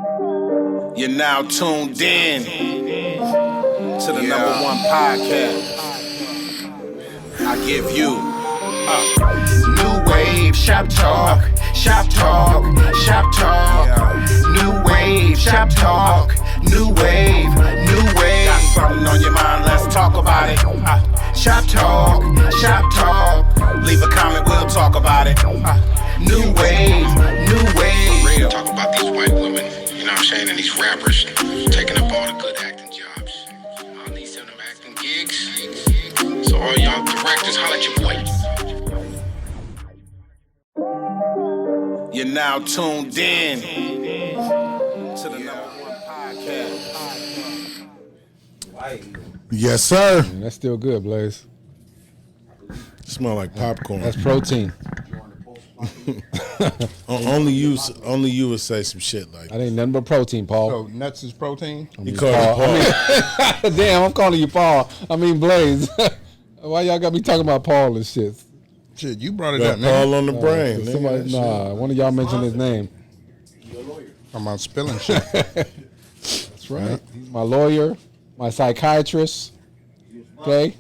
You're now tuned in to the #1 podcast. I give you new wave shop talk, shop talk, shop talk. New wave shop talk, new wave, new wave. Got something on your mind? Let's talk about it. Shop talk, shop talk. Leave a comment, we'll talk about it. New wave, new wave. Real talk about these white women, you know what I'm saying, and these rappers taking up all the good acting jobs. All these them acting gigs. So all y'all directors, holla at your boy. You're now tuned in to the #1 podcast. Yes, sir. That's still good, Blaze. Smell like popcorn. That's protein. Only you would say some shit like That ain't nothing but protein, Paul. So nuts is protein? You call it Paul. Damn, I'm calling you Paul. I mean Blaze. Why y'all got me talking about Paul and shit? Shit, you brought it Got up, Paul nigga. on the brain. nigga. One of y'all mentioned his name. I'm about spilling shit. That's right. He's my lawyer, my psychiatrist. Okay?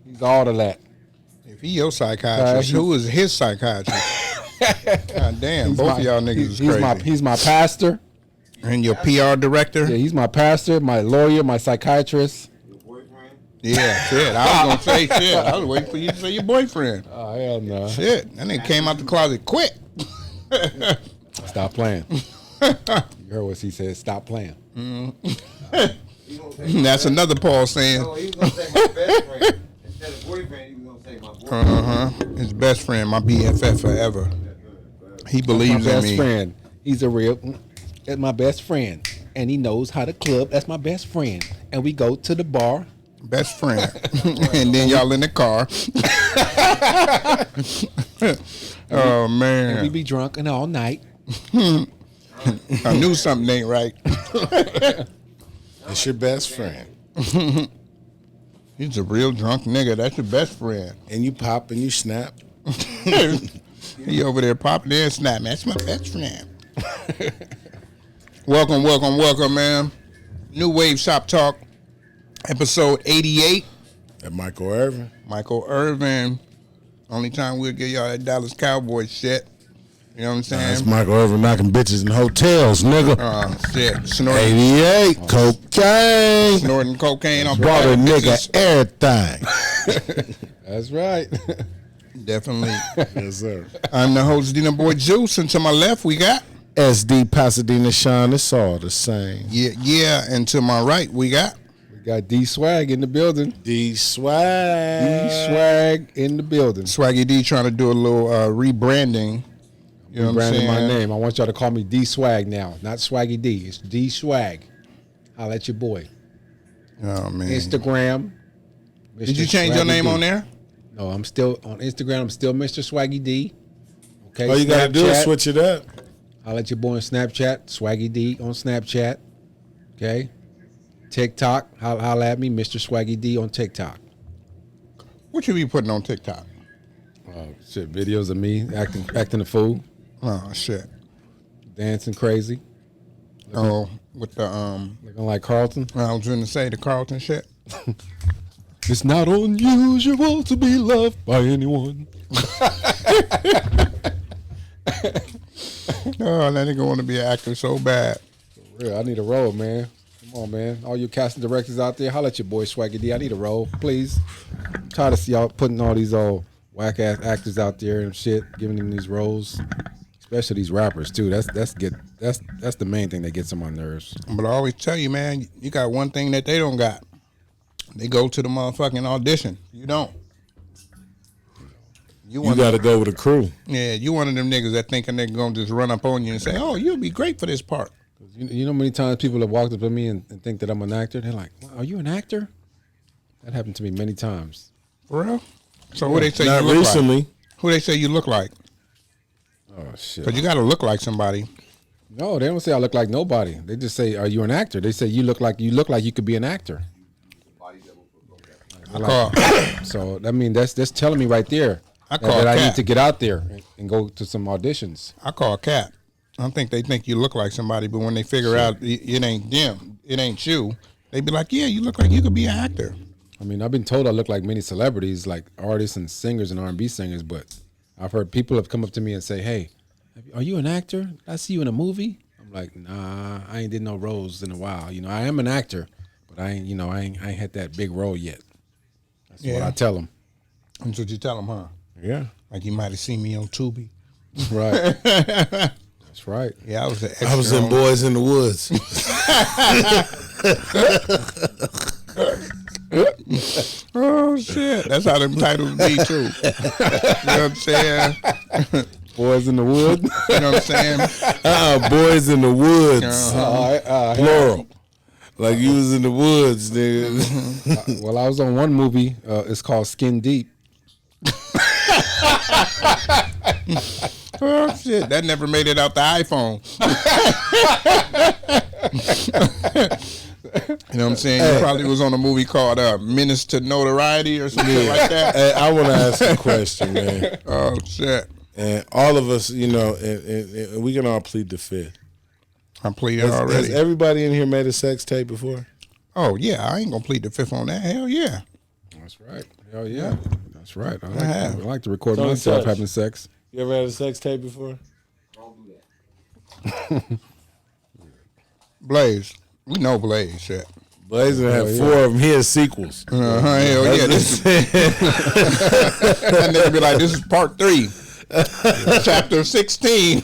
He's all of that. If he your psychiatrist, who is his psychiatrist? God damn, both of y'all niggas is crazy. He's my pastor. And your PR director? Yeah, he's my pastor, my lawyer, my psychiatrist. Yeah, shit. I was going to say shit. I was waiting for you to say your boyfriend. Oh, hell no. Shit, that nigga came out the closet quick. Stop playing. You heard what he said, stop playing. That's another Paul saying. No, he was going to say my best friend. Instead of boyfriend, he was going to say my boyfriend. His best friend, my BFF forever. He believes my in best me. friend. He's a real, that's my best friend. And he knows how to club. That's my best friend. And we go to the bar. Best friend. And then y'all in the car. Oh, And we man. be drunk and all night. I knew something ain't right. That's your best friend. He's a real drunk nigga. That's your best friend. And you pop and you snap. He over there popping and snapping. That's my best friend. Welcome, man. New Wave Shop Talk, episode 88. That Michael Irvin. Michael Irvin. Only time we'll get y'all that Dallas Cowboys shit. You know what I'm saying? That's Michael Irvin knocking bitches in hotels, nigga. Shit. Snorting 88, cocaine. cocaine on Brought a private nigga bitches. everything. That's right. Definitely. Yes, sir. I'm the host, Dina Boy Juice, and to my left we got SD Pasadena Sean, it's all the same. yeah, and to my right we got We got D Swag in the building. D Swag. D Swag in the building. Swaggy D trying to do a little rebranding. You know what I'm Branding saying? my name. I want y'all to call me D Swag now. Not Swaggy D. It's D Swag. I'll let your boy. Oh man. Instagram. Did you change your Swaggy name D. on there? No, I'm still on Instagram. I'm still Mr. Swaggy D. Okay. All you gotta do is Snapchat. switch it up. I'll let your boy on Snapchat. Swaggy D on Snapchat. Okay. TikTok. Holla at me, Mr. Swaggy D on TikTok. What you be putting on TikTok? Shit, videos of me acting a fool, Oh shit. dancing crazy, Oh, with the looking like Carlton. I was gonna say the Carlton shit. It's not unusual to be loved by anyone. Oh, that nigga want to be an actor so bad. Real, I need a role, man. Come on, man. All you casting directors out there, holla at your boy Swaggy D. I need a role, please. I'm tired of y'all putting all these old whack ass actors out there and shit, giving them these roles, especially these rappers too. That's the main thing that gets on my nerves. But I always tell you, man, you got one thing that they don't got. They go to the motherfucking audition. You don't. You gotta go with a crew. Yeah, you one of them niggas that thinking they're gonna just run up on you and say, "Oh, you'll be great for this part." You know how many times people have walked up to me and think that I'm an actor? They're like, "Are you an actor?" That happened to me many times. For real? So who they say Not you look recently. like? Who they say you look like? Oh shit! Because you got to look like somebody. No, they don't say I look like nobody. They just say, "Are you an actor?" They say you look like you could be an actor. So I mean that's telling me right there I call that I Cap. need to get out there and go to some auditions. I call Cap. I think they think you look like somebody, but when they figure out it ain't them, it ain't you, they be like, yeah, you look like you could be an actor. I mean, I've been told I look like many celebrities, like artists and singers and R&B singers, but I've heard people have come up to me and say, hey, are you an actor? Did I see you in a movie? I'm like, nah, I ain't did no roles in a while. You know, I am an actor, but I ain't had that big role yet. That's what I tell them. That's what you tell them, huh? Yeah. Like you might have seen me on Tubi. Right. That's right. Yeah, I was an extra. I was in Boys in the Woods. Oh shit! That's how them titles be too. You know what I'm saying? Boys in the Wood. You know what I'm saying? Boys in the Woods. Plural. Like you was in the woods, nigga. Well, I was on one movie. It's called Skin Deep. Oh shit! That never made it out the iPhone. You know what I'm saying? You probably was on a movie called Menace to Notoriety or something like that. Hey, I want to ask a question, man. Oh shit! And all of us, you know, and we can all plead the fifth. I pleaded already. Has everybody in here made a sex tape before? Oh yeah, I ain't gonna plead the fifth on that. Hell yeah. That's right. Hell yeah. That's right. I have. like to record Tony myself Touch. having sex. You ever had a sex tape before? Don't do that. Blaze, we know Blaze shit. Blaze had 4 of them. He has sequels. Hell yeah. That nigga be like, this is part 3. Chapter 16.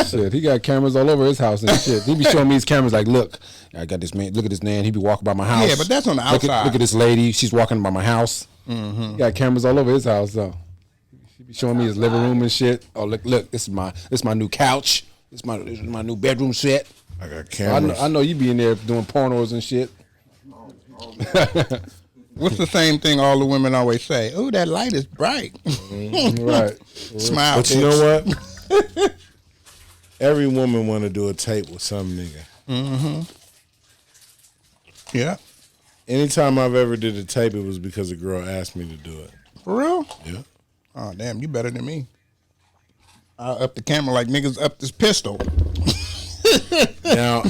Shit, he got cameras all over his house and shit. He be showing me his cameras like, look, I got this man. Look at this man. He be walking by my house. Yeah, but that's on the outside. Look at this lady. She's walking by my house. Mm-hmm. He got cameras all over his house though. He be showing me his living room and shit. Oh look, this is my new couch. This is my new bedroom set. I got cameras. I know you be in there doing pornos and shit. What's the same thing all the women always say? Oh, that light is bright. Right. Smile. But you know what? Every woman want to do a tape with some nigga. Mm-hmm. Yeah. Anytime I've ever did a tape, it was because a girl asked me to do it. For real? Yeah. Oh, damn, you better than me. I up the camera like niggas up this pistol. Now,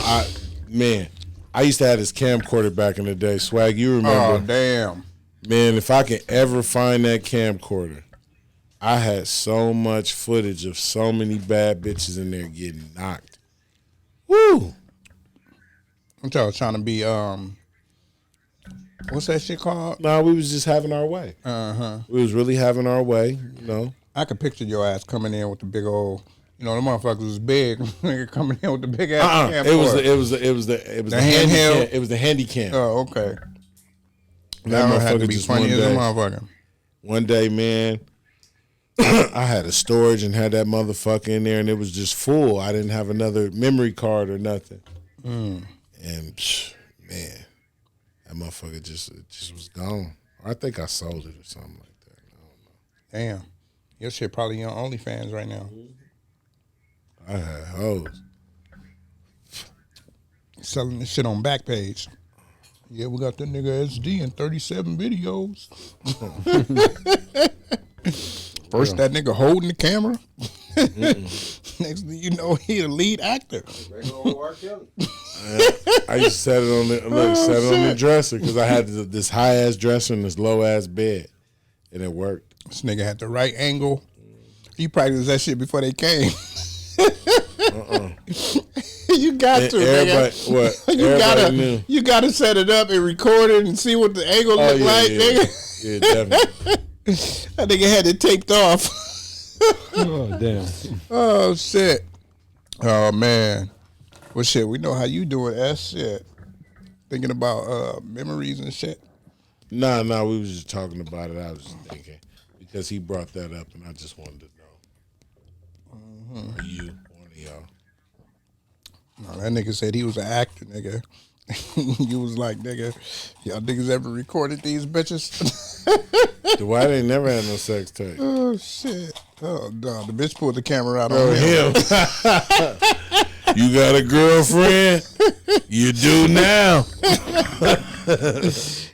I used to have this camcorder back in the day. Swag, you remember? Oh, damn. Man, if I could ever find that camcorder, I had so much footage of so many bad bitches in there getting knocked. Woo! I'm trying to be, what's that shit called? No, we was just having our way. Uh-huh. We was really having our way, you know. I could picture your ass coming in with the big old, you know, the motherfuckers was big. Nigga coming in with the big ass camcorder. It was the handheld. It was the handy cam. Oh, okay. That That had to motherfucker be just funny one as a day. motherfucker. One day, man, I had a storage and had that motherfucker in there, and it was just full. I didn't have another memory card or nothing. And man, that motherfucker just was gone. I think I sold it or something like that. I don't know. Damn. Your shit probably on OnlyFans right now. I had hoes. Selling this shit on Backpage. Yeah, we got that nigga SD in 37 videos. First, that nigga holding the camera. Next thing you know, he the lead actor. I used to set it on the dresser because I had this high ass dresser and this low ass bed, and it worked. This nigga had the right angle. He practiced that shit before they came. You got to, nigga. You gotta set it up and record it and see what the angle look like, nigga. Yeah, definitely. That nigga had it taped off. Oh damn. Oh shit. Oh man. Well shit, we know how you do it, S. Shit. Thinking about memories and shit. Nah, we was just talking about it. I was just thinking because he brought that up, and I just wanted to know. Or you, one of y'all. No, that nigga said he was an actor, nigga. You was like, nigga, y'all niggas ever recorded these bitches? Dwight ain't never had no sex tape. Oh shit. Oh no, the bitch pulled the camera out Oh, on him. You got a girlfriend? You do now.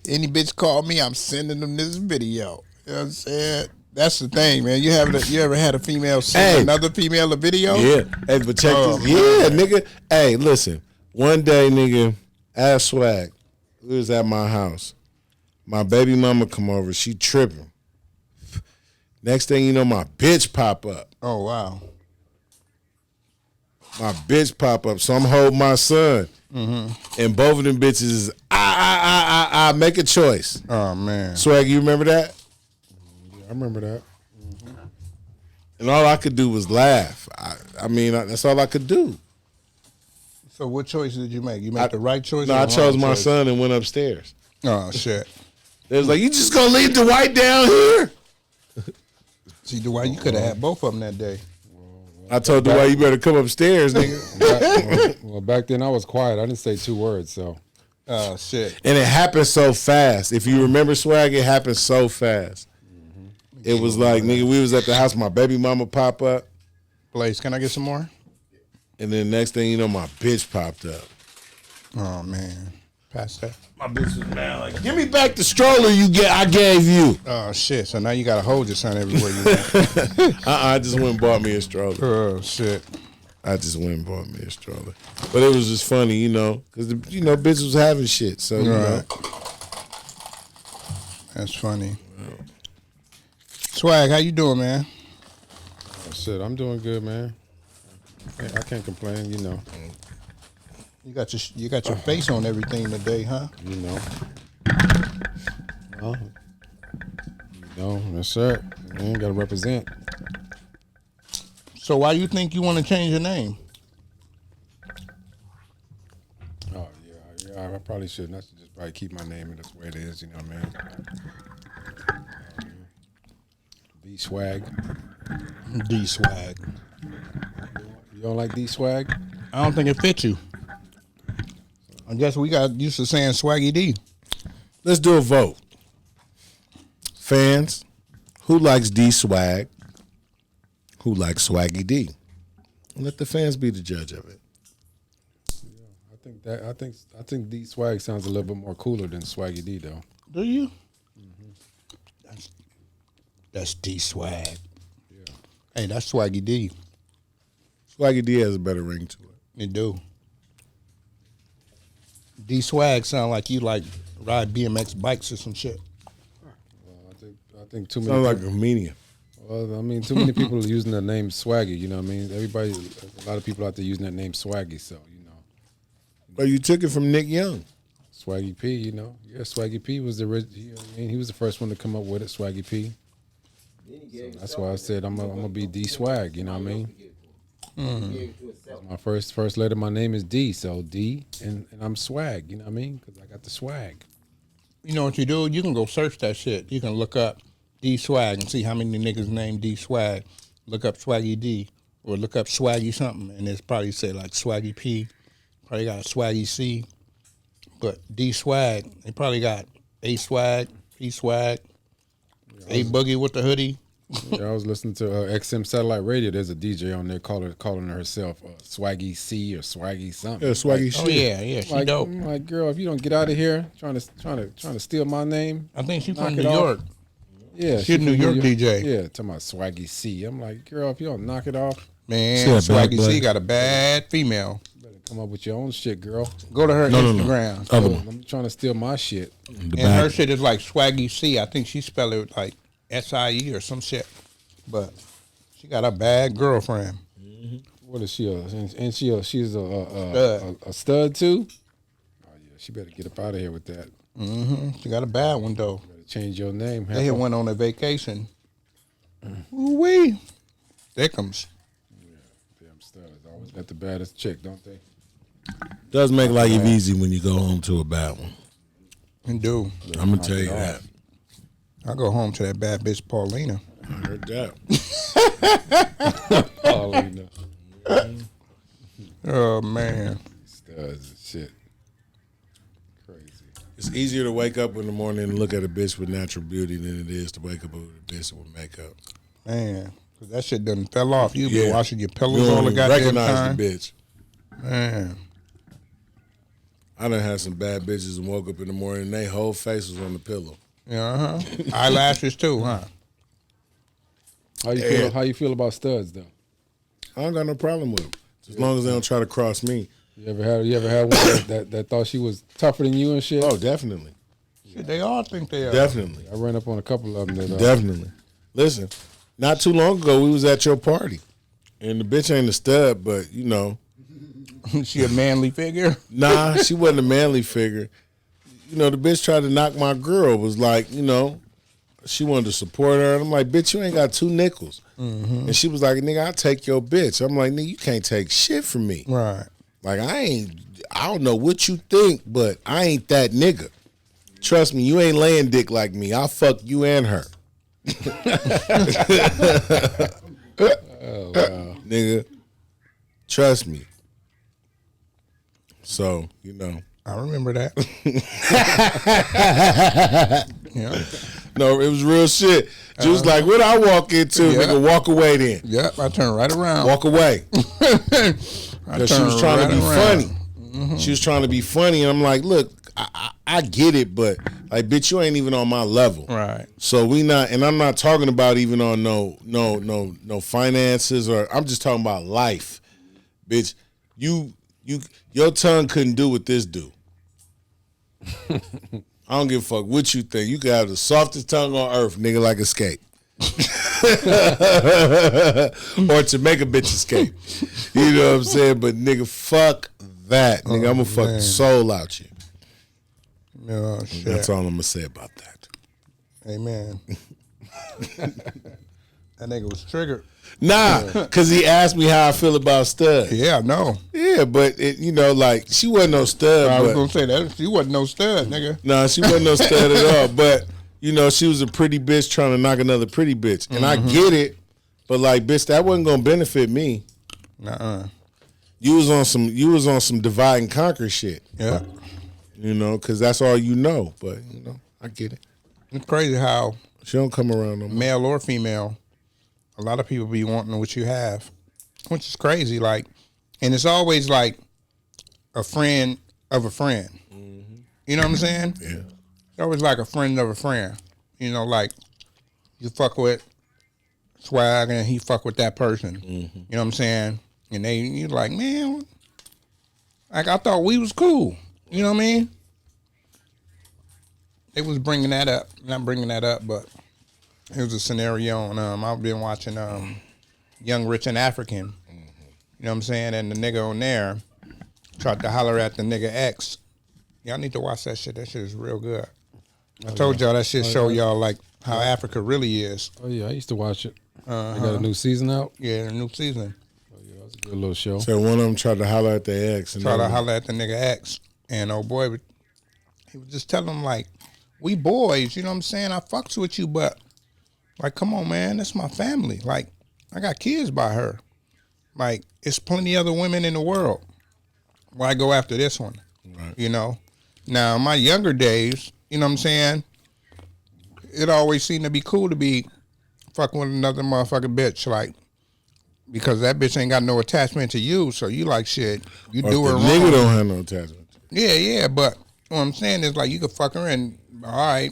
Any bitch call me, I'm sending them this video. You know what I'm saying? That's the thing, man. You ever had a female send another female a video? Yeah. Hey, but check this. Yeah, nigga. Hey, listen. One day, nigga, ass swag. We was at my house. My baby mama come over. She tripping. Next thing you know, my bitch pop up. Oh, wow. My bitch pop up. So I'm holding my son. Mm-hmm. And both of them bitches is, make a choice. Oh, man. Swag, you remember that? Yeah, I remember that. And all I could do was laugh. I mean, that's all I could do. So what choice did you make? You made the right choice? No, or I the chose wrong my choice? son and went upstairs. Oh, shit. They was like, you just gonna leave the white down here? See, Dwight, you could have had both of them that day. I told Dwight, you better come upstairs, nigga. Well, back then I was quiet. I didn't say 2 words, so. Oh, shit. And it happened so fast. If you remember, Swag, it happened so fast. It was like, nigga, we was at the house, my baby mama pop up. Blaze, can I get some more? And then next thing you know, my bitch popped up. Oh, man. Pass that. My bitch was mad, like, give me back the stroller I gave you. Oh, shit. So now you got to hold your son everywhere you went. I just went and bought me a stroller. Oh, shit. I just went and bought me a stroller. But it was just funny, you know, because, you know, bitch was having shit. So, you know. That's funny. Swag, how you doing, man? Oh, shit, I'm doing good, man. I can't complain, you know. You got your face on everything today, huh? You know. Well, you know, that's it. Man, gotta represent. So why you think you want to change your name? Oh, yeah, I probably shouldn't. I should just probably keep my name in this way it is, you know what I mean? D-Swag. D-Swag. You don't like D-Swag? I don't think it fits you. I guess we got used to saying Swaggy D. Let's do a vote. Fans, who likes D-Swag? Who likes Swaggy D? Let the fans be the judge of it. Yeah, I think D-Swag sounds a little bit more cooler than Swaggy D, though. Do you? Mm-hmm. That's D-Swag. Yeah. Hey, that's Swaggy D. Swaggy D has a better ring to it. It do. D-Swag sound like you like ride BMX bikes or some shit. Well, I think too many. Sounds like a comedian. Well, I mean, too many people are using the name Swaggy. You know what I mean? A lot of people out there using that name Swaggy. So you know. But you took it from Nick Young. Swaggy P. You know, yeah, Swaggy P was the original. You know what I mean, he was the first one to come up with it. Swaggy P. So that's why I said I'm gonna be D Swag. You know what I mean? My first letter of my name is D, so D, and I'm Swag. You know what I mean? Because I got the swag. You know what you do? You can go search that shit. You can look up D Swag and see how many niggas named D Swag. Look up Swaggy D or look up Swaggy something, and it's probably say like Swaggy P. Probably got a Swaggy C, but D Swag. They probably got A Swag, P Swag, A Boogie with the hoodie. Yeah, I was listening to XM Satellite Radio. There's a DJ on there calling herself Swaggy C or Swaggy something. Yeah, Swaggy Oh shit. yeah, she Like, dope. I'm like, girl, if you don't get out of here trying to steal my name. I think she's knock from it New off. York. Yeah, She a New York DJ. Yeah, talking about Swaggy C. I'm like, girl, if you don't knock it off, Man, She had black Swaggy blood. C got a bad female. better come up with your own shit, girl. Go to her Instagram. Other one. I'm trying to steal my shit. The And her back. shit is like Swaggy C. I think she spelled it like SIE or some shit. But she got a bad girlfriend. What is she? She's a stud too. Oh yeah, she better get up out of here with that. She got a bad one though. Better change your name. They had went on a vacation. Ooh-wee. Thickums. Damn studs always got the baddest chick, don't they? Does make life easy when you go home to a bad one. And do. I'm gonna tell you that. I go home to that bad bitch Paulina. I heard that. Paulina. Oh man. Studs and shit. Crazy. It's easier to wake up in the morning and look at a bitch with natural beauty than it is to wake up with a bitch with makeup. Man. 'Cause that shit done fell off. You Yeah. been washing your You pillows all don't the even goddamn recognize time. the bitch. Man. I done had some bad bitches and woke up in the morning and their whole face was on the pillow. Yeah, Eyelashes too, huh? How you feel about studs though? I don't got no problem with them. As long as they don't try to cross me. You ever had one that thought she was tougher than you and shit? Oh, definitely. Shit, they all think they are. Definitely. I ran up on a couple of them. Definitely. Listen, not too long ago, we was at your party. And the bitch ain't a stud, but, you know. She a manly figure? Nah, she wasn't a manly figure. You know, the bitch tried to knock my girl. Was like, you know, she wanted to support her. And I'm like, bitch, you ain't got 2 nickels. Mm-hmm. And she was like, nigga, I'll take your bitch. I'm like, nigga, you can't take shit from me. Right. Like, I don't know what you think, but I ain't that nigga. Trust me, you ain't laying dick like me. I'll fuck you and her. Oh, wow. Nigga, trust me. So, you know. I remember that. Yeah. No, it was real shit. She was like, what I walk into? Yeah. Nigga, walk away then. Yep, I turned right around. Walk away. Because she was trying to be funny. Mm-hmm. She was trying to be funny, and I'm like, look, I get it, but like, bitch, you ain't even on my level. Right. So we not, and I'm not talking about even on no finances, or I'm just talking about life, bitch. Your tongue couldn't do what this do. I don't give a fuck what you think. You can have the softest tongue on earth, nigga, like Escape. Or to make a bitch escape. You know what I'm saying? But nigga, fuck that. Nigga, I'm gonna fuck the soul out you. Oh, shit. That's all I'm gonna say about that. Amen. That nigga was triggered. Nah, because he asked me how I feel about stud. Yeah, I know. Yeah, but you know, like, she wasn't no stud. I was but, gonna say that she wasn't no stud, nigga. Nah, she wasn't no stud at all. But you know, she was a pretty bitch trying to knock another pretty bitch, and I get it. But like, bitch, that wasn't gonna benefit me. Nuh-uh. You was on some divide and conquer shit. Yeah. You know, because that's all you know. But you know, I get it. It's crazy how She don't come around no more. male or female, a lot of people be wanting what you have, which is crazy. Like, and it's always like a friend of a friend. Mm-hmm. You know what I'm saying? Yeah. It's always like a friend of a friend. You know, like you fuck with Swag and he fuck with that person. Mm-hmm. You know what I'm saying? And you're like, man, like I thought we was cool. You know what I mean? They was bringing that up. Not bringing that up, but it was a scenario on, I've been watching Young, Rich, and African. Mm-hmm. You know what I'm saying? And the nigga on there tried to holler at the nigga ex. Y'all need to watch that shit. That shit is real good. I told y'all that shit show y'all like how Africa really is. Oh yeah, I used to watch it. They got a new season out. Yeah, a new season. Oh yeah, that was a good little show. So one of them tried to holler at their ex. And Tried to holler at the nigga ex. And old boy, he was just telling him like, we boys, you know what I'm saying? I fucks with you, but like, come on, man, that's my family. Like, I got kids by her. Like, it's plenty other women in the world. Why go after this one? Right. You know? Now, in my younger days, you know what I'm saying? It always seemed to be cool to be fucking with another motherfucking bitch, like, because that bitch ain't got no attachment to you, so you like shit. You do her wrong. Nigga don't have no attachment. Yeah, but what I'm saying is like you could fuck her and all right,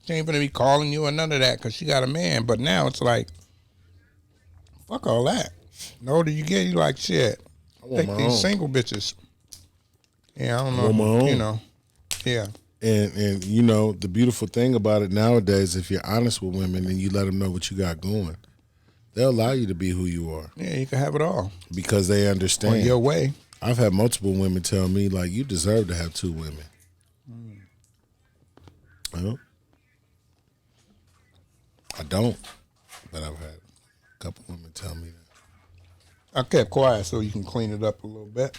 she ain't gonna be calling you or none of that because she got a man. But now it's like, fuck all that. The older you get, you like shit. Take these single bitches. Yeah, I don't know. I want my own. You know, yeah. And you know, the beautiful thing about it nowadays, if you're honest with women and you let them know what you got going, they'll allow you to be who you are. Yeah, you can have it all. Because they understand. On your way. I've had multiple women tell me, like, you deserve to have 2 women. Well, I don't, but I've had a couple women tell me that. I kept quiet so you can clean it up a little bit.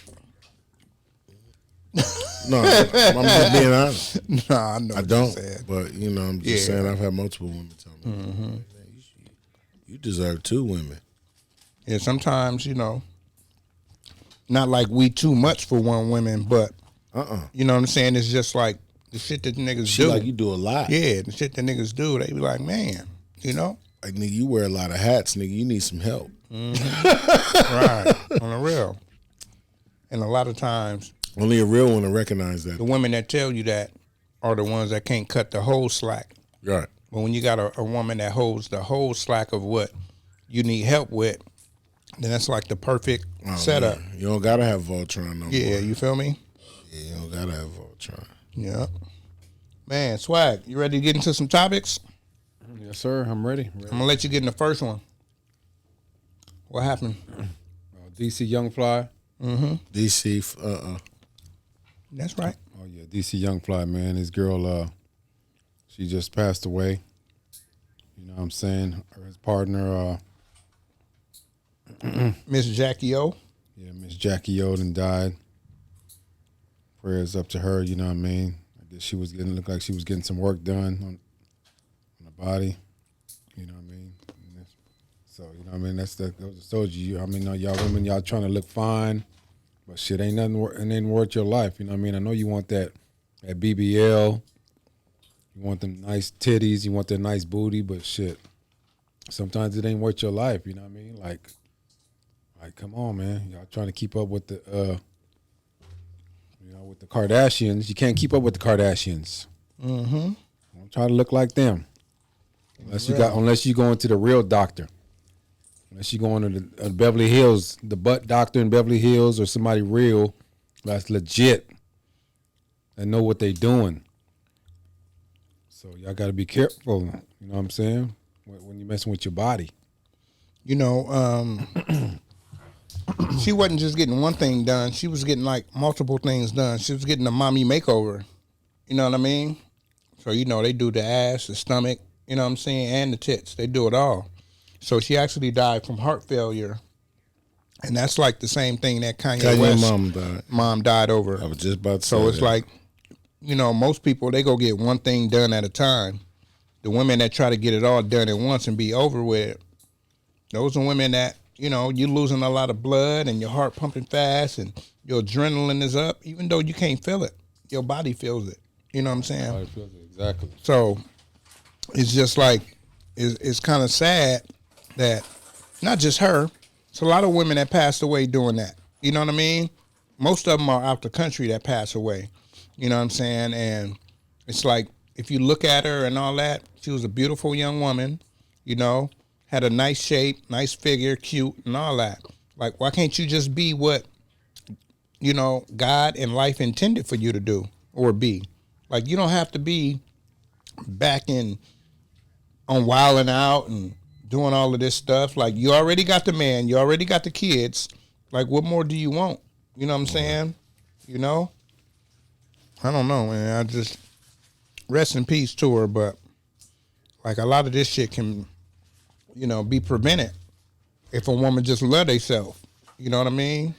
No, I'm just being honest. Nah, I know. I don't, but you know, I'm just saying I've had multiple women tell me, man, you deserve 2 women. Yeah, sometimes, you know, not like we too much for one woman, but you know what I'm saying? It's just like the shit that niggas do. Like you do a lot. Yeah, the shit that niggas do, they be like, man, you know? Like, nigga, you wear a lot of hats, nigga. You need some help. Mm-hmm. Right, on the real. And a lot of times, only a real one to recognize that. The women that tell you that are the ones that can't cut the whole slack. Right. But when you got a woman that holds the whole slack of what you need help with, then that's like the perfect setup. Man. You don't gotta have Voltron no more. Yeah, you feel me? Yeah, you don't gotta have Voltron. Yeah. Man, Swag, you ready to get into some topics? Yes, sir. I'm ready. I'm gonna let you get in the first one. What happened? DC Youngfly. DC, That's right. Oh yeah, DC Youngfly, man. His girl, she just passed away. You know what I'm saying? His partner, Miss Jackie O. yeah, Miss Jackie Oden died. Prayers up to her. You know what I mean? I guess she was looked like she was getting some work done on the body. You know what I mean? So you know what I mean? That's the told you. I mean, y'all women, y'all trying to look fine, but shit ain't nothing. It ain't worth your life. You know what I mean? I know you want that BBL. You want them nice titties. You want that nice booty, but shit, sometimes it ain't worth your life. You know what I mean? Like, come on, man. Y'all trying to keep up with the, with the Kardashians. You can't keep up with the Kardashians. Mm-hmm. Don't try to look like them. Unless you go into the real doctor. Unless you go into the Beverly Hills, the butt doctor in Beverly Hills, or somebody real that's legit and know what they doing. So y'all got to be careful. You know what I'm saying? When you're messing with your body. You know, she wasn't just getting one thing done. She was getting like multiple things done. She was getting a mommy makeover. You know what I mean? So, you know, they do the ass, the stomach, you know what I'm saying, and the tits. They do it all. So she actually died from heart failure. And that's like the same thing that Kanye West mom died over. I was just about to say So it's that. like, you know, most people, they go get one thing done at a time. The women that try to get it all done at once and be over with it, those are women that, you know, you're losing a lot of blood and your heart pumping fast and your adrenaline is up, even though you can't feel it. Your body feels it. You know what I'm saying? Body feels it, exactly. So it's just like, it's kind of sad that not just her, it's a lot of women that passed away doing that. You know what I mean? Most of them are out the country that pass away. You know what I'm saying? And it's like, if you look at her and all that, she was a beautiful young woman, you know, had a nice shape, nice figure, cute, and all that. Like, why can't you just be what, you know, God and life intended for you to do or be? Like, you don't have to be back on wilding out and doing all of this stuff. Like, you already got the man, you already got the kids. Like, what more do you want? You know what I'm saying? You know? I don't know, man. I just, rest in peace to her, but like a lot of this shit can, you know, be prevented if a woman just love herself. You know what I mean?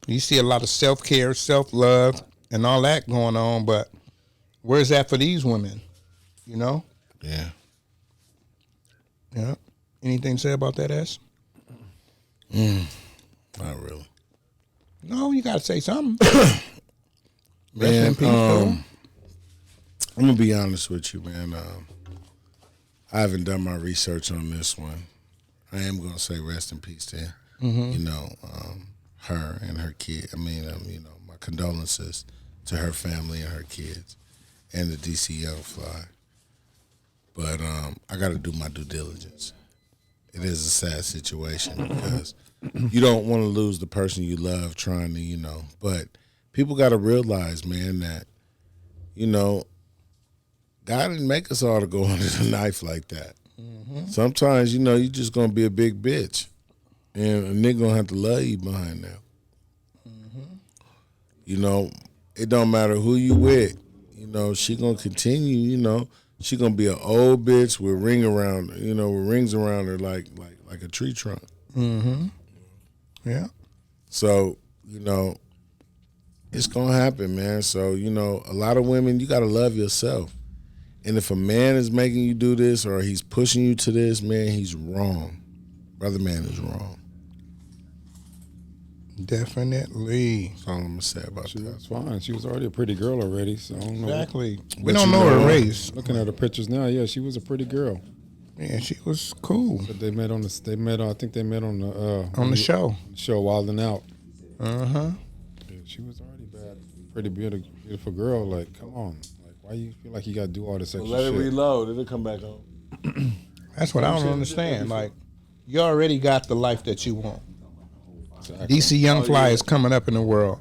You see a lot of self-care, self-love, and all that going on, but where's that for these women? You know? Yeah. Yeah. Anything to say about that, S? Not really. No, you got to say something. Man, Rest in peace, though. I'm gonna be honest with you, man. I haven't done my research on this one. I am gonna say rest in peace to you know, her and her kid. I mean, you know, my condolences to her family and her kids, and the DC Youngfly. But I got to do my due diligence. It is a sad situation because you don't want to lose the person you love trying to, you know. But people got to realize, man, that, you know, God didn't make us all to go under the knife like that. Sometimes, you know, you just going to be a big bitch. And a nigga going to have to love you behind that. You know, it don't matter who you with. You know, she going to continue, you know. She going to be an old bitch with rings around her like a tree trunk. Yeah. So, you know, it's going to happen, man. So, you know, a lot of women, you got to love yourself. And if a man is making you do this or he's pushing you to this, man, he's wrong. Brother man is wrong. Definitely. That's all I'm going to say about She that. was fine. She was already a pretty girl already, so I don't know. Exactly. We But don't you know her know- race. Looking at her pictures now, yeah, she was a pretty girl. Yeah, she was cool But they met on I think they met on on the show. Wild 'N Out. Uh-huh. Yeah, she was already bad. Pretty beautiful girl. Like, come on. Like, why you feel like you got to do all this extra Let it shit? reload. It'll come back on. That's what I don't understand. Like, you already got the life that you want. DC Youngfly is coming up in the world,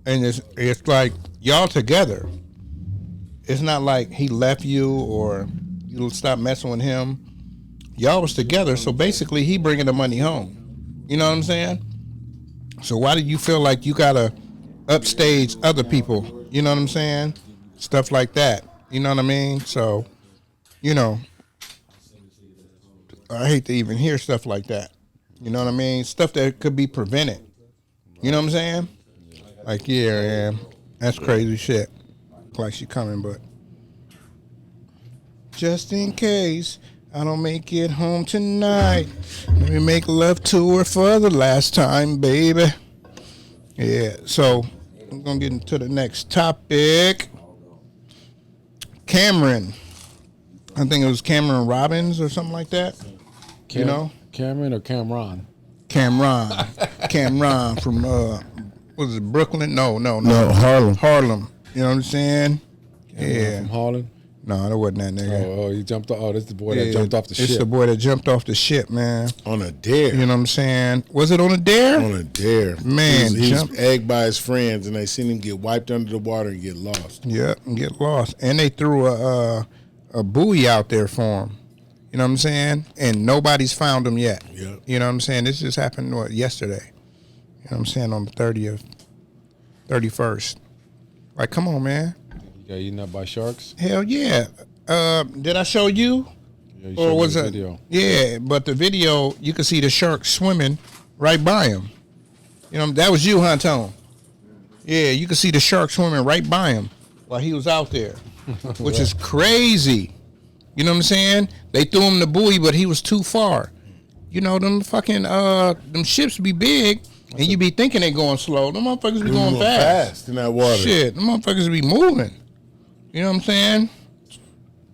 and it's like y'all together. It's not like he left you or you stop messing with him. Y'all was together, so basically he bringing the money home. You know what I'm saying? So why do you feel like you gotta upstage other people? You know what I'm saying? Stuff like that. You know what I mean? So, you know, I hate to even hear stuff like that. You know what I mean? Stuff that could be prevented. You know what I'm saying? Like, yeah, man, that's crazy shit. Like she coming, but just in case I don't make it home tonight, let me make love to her for the last time, baby. Yeah, so I'm gonna get into the next topic. Cameron. I think it was Cameron Robbins or something like that. You know? Cameron or Cameron? Cameron from was it Brooklyn? No, Harlem. Harlem. You know what I'm saying? Cameron from Harlem? No, that wasn't that nigga. Oh, he jumped off. Oh, this is the boy that jumped off the ship. It's the boy that jumped off the ship, man. On a dare. You know what I'm saying? Was it on a dare? On a dare. Man, he was egged by his friends, and they seen him get wiped under the water and get lost. Yeah, and get lost. And they threw a buoy out there for him. You know what I'm saying? And nobody's found him yet. Yep. You know what I'm saying? This just happened, yesterday. You know what I'm saying? On the 30th, 31st. Like, come on, man. You got eaten up by sharks? Hell yeah. Did I show you? Yeah, you Or showed me was the it? video. Yeah, but the video, you could see the shark swimming right by him. You know, that was you, huh, Tone? Yeah, you could see the shark swimming right by him while he was out there, which is crazy. You know what I'm saying? They threw him the buoy, but he was too far. You know, them fucking, them ships be big, and you be thinking they going slow. Them motherfuckers be going fast. In that water. Shit, them motherfuckers be moving. You know what I'm saying?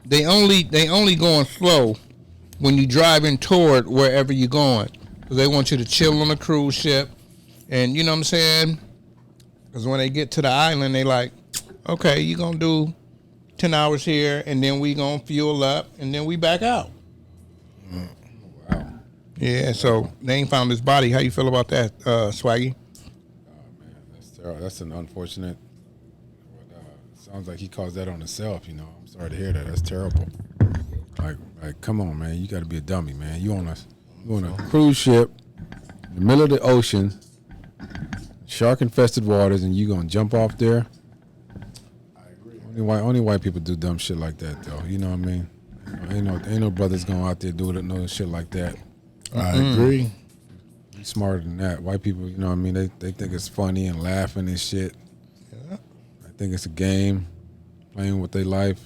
They only going slow when you driving toward wherever you're going, because they want you to chill on a cruise ship, and you know what I'm saying? Because when they get to the island, they like, okay, you gonna do 10 hours here, and then we gonna fuel up, and then we back out. Wow. Yeah, so they ain't found his body. How you feel about that, Swaggy? Oh, man, that's terrible. That's an unfortunate. Sounds like he caused that on himself, you know. I'm sorry to hear that. That's terrible. Like, come on, man. You got to be a dummy, man. You on a cruise ship in the middle of the ocean, shark-infested waters, and you gonna jump off there? I agree. Only white people do dumb shit like that, though. You know what I mean? Ain't no brothers going out there doing no shit like that. I agree. He's smarter than that. White people, you know what I mean? They think it's funny and laughing and shit. Yeah. I think it's a game, playing with their life.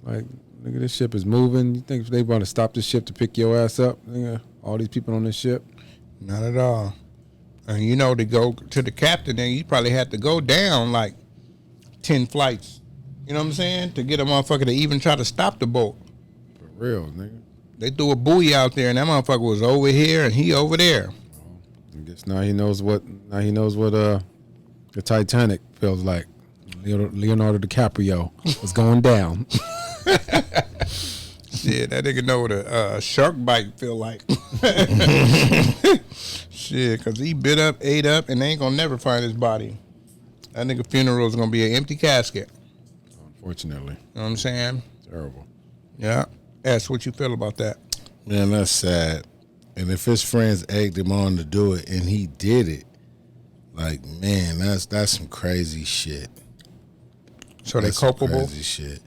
Like, nigga, this ship is moving. You think they want to stop this ship to pick your ass up? Nigga, all these people on this ship? Not at all. And you know, to go to the captain, then you probably had to go down like 10 flights. You know what I'm saying? To get a motherfucker to even try to stop the boat. For real, nigga. They threw a buoy out there, and that motherfucker was over here, and he over there. I guess now he knows what the Titanic feels like. Leonardo DiCaprio was going down. Shit, that nigga know what a shark bite feel like. Shit, because he bit up, ate up, and they ain't gonna never find his body. That nigga funeral is gonna be an empty casket. Unfortunately. You know what I'm saying? Terrible. Yeah. Ask what you feel about that. Man, that's sad. And if his friends egged him on to do it and he did it, like, man, that's some crazy shit. So they That's some culpable? crazy shit.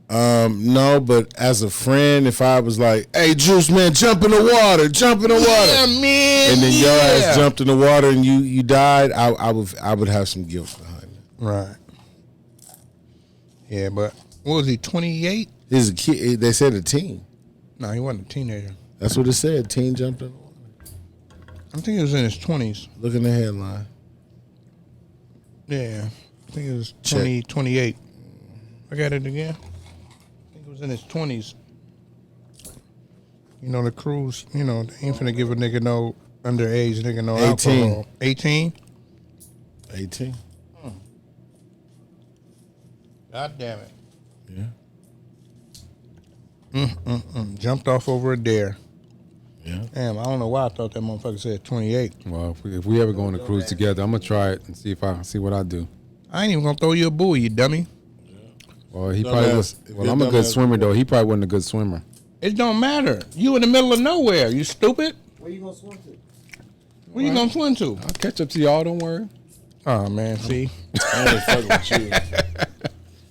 No, but as a friend, if I was like, hey, Juice, man, jump in the water. Yeah, man. And then your ass jumped in the water and you died, I would have some guilt behind it. Right. Yeah, but what was he, 28? He's a kid. They said a teen. No, he wasn't a teenager. That's what it said. Teen jumped in the water. I think he was in his 20s. Look in the headline. Yeah. I think it was 28. I got it again. I think it was in his 20s. You know, the cruise, you know, they ain't finna give a nigga no underage nigga no 18. alcohol. 18? 18. God damn it. Yeah. Jumped off over a dare. Yeah. Damn, I don't know why I thought that motherfucker said 28. Well, if we ever go on a cruise together, I'm gonna try it and see what I do. I ain't even gonna throw you a buoy, you dummy. Well, he Dumbass. probably was. If Well, your I'm a good dumbass- swimmer though. He probably wasn't a good swimmer. It don't matter. You in the middle of nowhere. You stupid. Where you gonna swim to? Where you gonna swim to? I'll catch up to y'all. Don't worry. Oh man, see. I ain't fucking with you.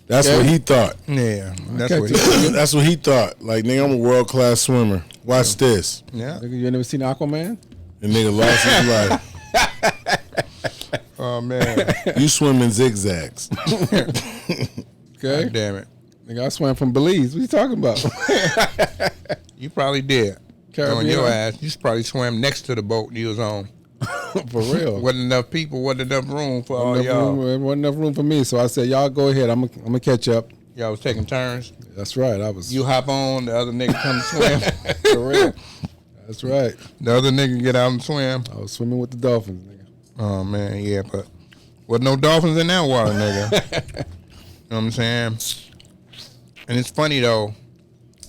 That's what he thought. Yeah, that's Okay, what he. That's what he thought. Like, nigga, I'm a world class swimmer. Watch this. Yeah. Nigga, you ain't never seen Aquaman? And nigga lost his life. Oh man. You swim in zigzags. Okay. God damn it. Nigga, I swam from Belize. What you talking about? You probably did. Caribbean. On your ass. You probably swam next to the boat you was on. For real. Wasn't enough people. Wasn't enough room for all Wasn't enough y'all. room, wasn't enough room for me, so I said, y'all go ahead. I'm gonna catch up. Y'all was taking turns. That's right. I was. You hop on, the other nigga come swim. For real. That's right. The other nigga get out and swim. I was swimming with the dolphins, nigga. Oh man, yeah, but wasn't no dolphins in that water, nigga. You know what I'm saying? And it's funny though,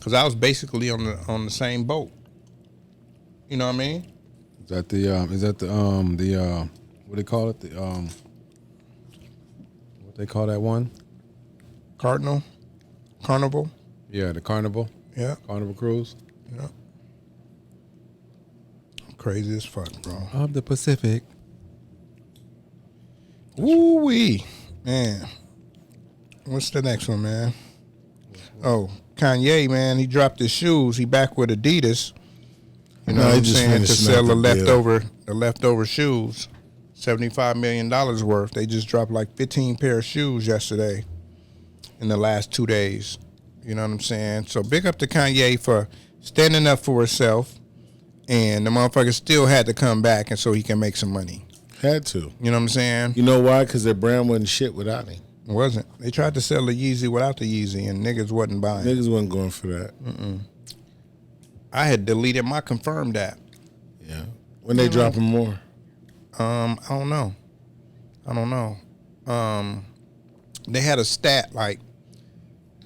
cause I was basically on the same boat. You know what I mean? Is that the what they call it? What they call that one? Carnival. Yeah, the Carnival. Yeah. Carnival cruise. Yeah. Crazy as fuck, bro. Of the Pacific. Woo wee, man. What's the next one, man? Oh, Kanye, man, he dropped his shoes. He back with Adidas. You know No, what he I'm just saying? To finished sell the another deal. leftover shoes. $75 million worth. They just dropped like 15 pair of shoes yesterday in the last 2 days. You know what I'm saying? So big up to Kanye for standing up for herself. And the motherfucker still had to come back and so he can make some money. Had to. You know what I'm saying? You know why? Because their brand wasn't shit without him. It wasn't. They tried to sell the Yeezy without the Yeezy and niggas wasn't buying. Niggas wasn't going for that. I had deleted my confirmed app. Yeah. When they dropping more. I don't know. They had a stat like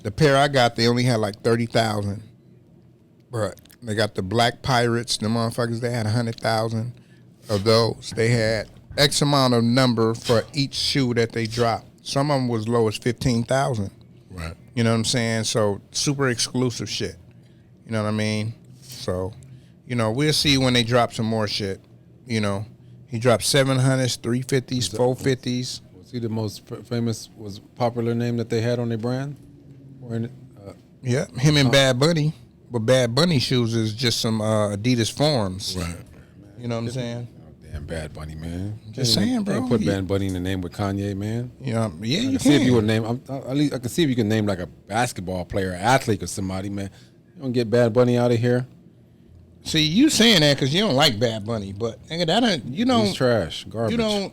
the pair I got, they only had like 30,000. But they got the Black Pirates, the motherfuckers, they had 100,000 of those. They had X amount of number for each shoe that they dropped. Some of them was low as 15,000. Right. You know what I'm saying? So super exclusive shit. You know what I mean? So, you know, we'll see when they drop some more shit. You know, he dropped 700s, 350s, 450s. Was he the most famous, was popular name that they had on their brand? Or in, Yeah, him and Bad Bunny. But Bad Bunny shoes is just some Adidas Forms. Right. You know what I'm saying? damn Bad Bunny, man. Just saying, bro. Can't put He- Bad Bunny in the name with Kanye, man. Yeah, I you can see if you can. would name. At least I can see if you can name like a basketball player, athlete, or somebody, man. You don't get Bad Bunny out of here. See, you saying that because you don't like Bad Bunny, but nigga, that ain't, you He's don't, trash, garbage. you don't.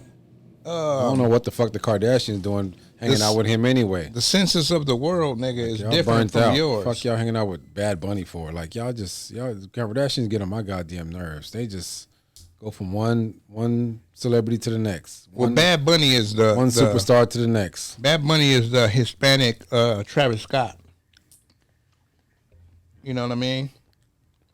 I don't know what the fuck the Kardashians doing hanging This- out with him anyway. The census of the world, nigga, is Y'all different burnt from out. yours. Fuck y'all hanging out with Bad Bunny for? Like y'all the Kardashians get on my goddamn nerves. They just go from one celebrity to the next. Well, One, Bad Bunny is the superstar to the next. Bad Bunny is the Hispanic Travis Scott. You know what I mean?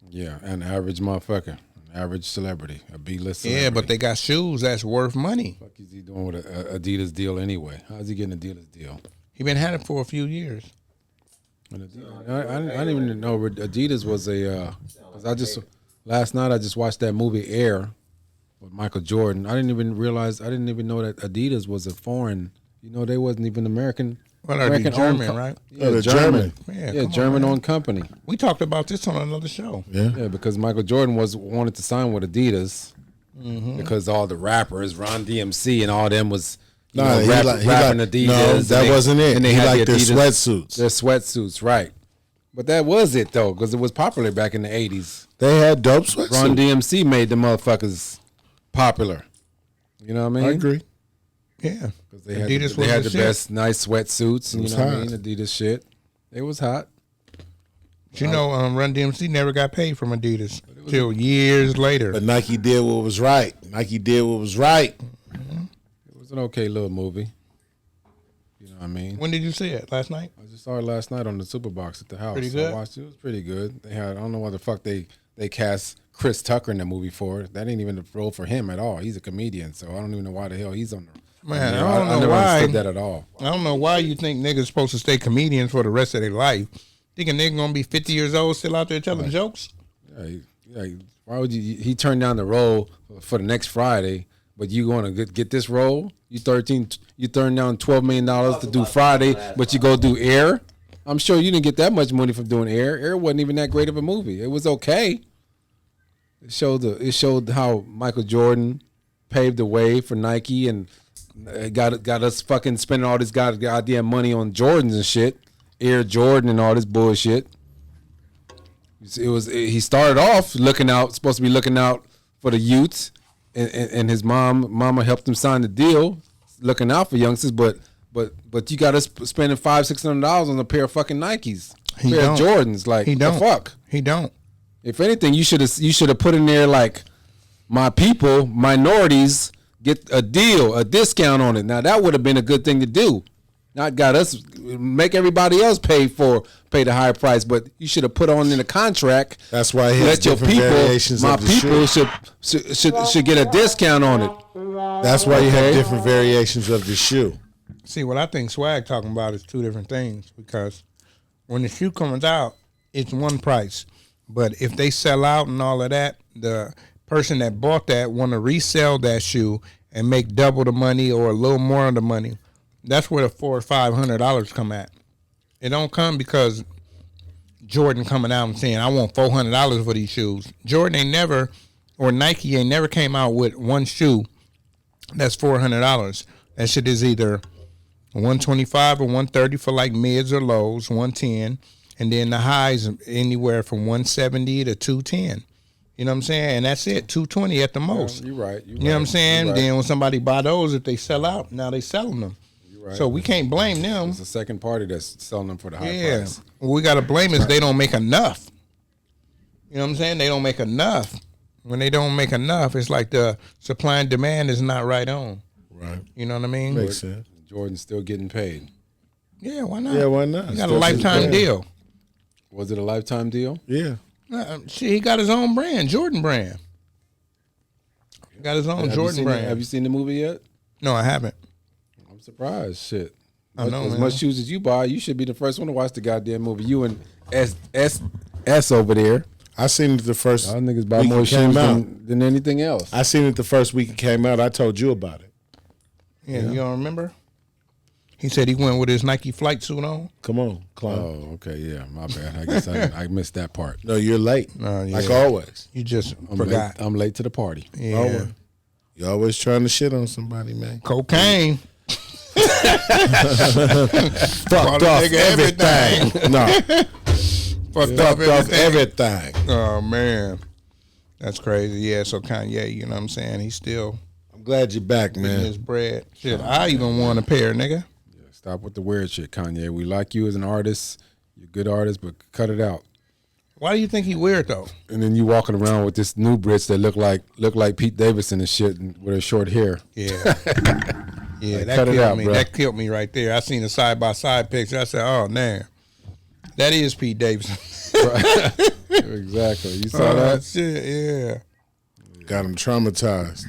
Yeah, an average motherfucker, an average celebrity, a B-list celebrity. Yeah, but they got shoes that's worth money. What the fuck is he doing with a Adidas deal anyway? How's he getting a Adidas deal? He been had it for a few years. And I didn't even know Adidas was a. 'Cause last night I just watched that movie Air with Michael Jordan. I didn't even know that Adidas was a foreign. You know, they wasn't even American. Well, they're American German, owned right? Yeah, they're German. Yeah, Yeah, come on, German-owned company. We talked about this on another show. Yeah. Yeah, because Michael Jordan wanted to sign with Adidas because all the rappers, Ron DMC and all them was Nah, rapping Adidas. No, that wasn't it. And they He had liked the their Adidas, sweatsuits. Their sweatsuits, right? But that was it though, because it was popular back in the '80s. They had dope Ron sweatsuits. DMC made the motherfuckers popular. You know what I mean? I agree. Yeah, Because they had, Adidas they was had the the shit. best nice sweatsuits, and you was know what I hot. mean? Adidas shit. It was hot. But you know, Run DMC never got paid from Adidas till years later. But Nike did what was right. Nike did what was right. It was an okay little movie. You know what I mean? When did you see it? Last night? I just saw it last night on the Superbox at the house. Pretty good? I watched it. It was pretty good. They had, I don't know what the fuck they cast Chris Tucker in the movie for. That ain't even the role for him at all. He's a comedian, so I don't even know why the hell he's on the. Man, I I don't know never why. understood that at all. I don't know why you think niggas supposed to stay comedians for the rest of their life. Think a nigga gonna be 50 years old still out there telling jokes? Yeah, why would you? He turned down the role for the next Friday, but you want to get this role? You turned down $12 million to do Friday, but you go do Air. I'm sure you didn't get that much money from doing Air. Air wasn't even that great of a movie. It was okay. It showed how Michael Jordan paved the way for Nike and got us fucking spending all this goddamn money on Jordans and shit, Air Jordan and all this bullshit. He started off supposed to be looking out for the youths, and his mama helped him sign the deal, looking out for youngsters. But you got us spending $500-$600 on a pair of fucking Nikes, of Jordans. Like, the fuck? He don't. If anything, you should have put in there like, my people, minorities, get a deal, a discount on it. Now that would have been a good thing to do. Not got us make everybody else pay the higher price, but you should have put on in the contract. That's why he has different variations of the shoe. should get a discount on it. That's why you have different variations of the shoe. See, what I think Swag talking about is two different things, because when the shoe comes out, it's one price. But if they sell out and all of that, the person that bought that want to resell that shoe and make double the money or a little more of the money. That's where the $400 or $500 come at. It don't come because Jordan coming out and saying, I want $400 for these shoes. Jordan ain't never, or Nike ain't never came out with one shoe that's $400. That shit is either $125 or $130 for like mids or lows, $110, and then the highs anywhere from $170 to $210. You know what I'm saying? And that's it, $220 at the most. You're right. You know what I'm saying? Then when somebody buy those, if they sell out, now they selling them. Right. So we can't blame them. It's the second party that's selling them for the high price. What we got to blame is they don't make enough. You know what I'm saying? They don't make enough. When they don't make enough, it's like the supply and demand is not right on. Right. You know what I mean? Makes sense. Jordan's still getting paid. Yeah, why not? Yeah, why not? He got a lifetime deal. Was it a lifetime deal? Yeah. Shit, he got his own brand, Jordan brand. He got his own Jordan brand. Have you seen the movie yet? No, I haven't. I'm surprised. Shit. I know, as much shoes as you buy, you should be the first one to watch the goddamn movie. You and S over there. I seen it the first Y'all niggas buy week more it came shoes out. than anything else. I seen it the first week it came out. I told you about it. Yeah, you don't remember? He said he went with his Nike flight suit on. Come on, clown. Oh, okay, yeah, my bad. I guess I missed that part. No, you're late. Yeah. Like always. You just I'm forgot. I'm late to the party. Yeah. Always. You always trying to shit on somebody, man. Cocaine. Fucked off everything. No. Fucked off everything. Oh, man. That's crazy. Yeah, so Kanye, you know what I'm saying? He's still I'm glad you're back, getting man. his bread. Shit, I even won a pair, nigga. Yeah, stop with the weird shit, Kanye. We like you as an artist. You're a good artist, but cut it out. Why do you think he weird, though? And then you walking around with this new Brits that look like Pete Davidson and shit with her short hair. Yeah. Yeah, that cut killed it out, me. bro. That killed me right there. I seen a side-by-side picture. I said, oh, man. That is Pete Davidson. Exactly. You saw that? Shit, yeah. Got him traumatized.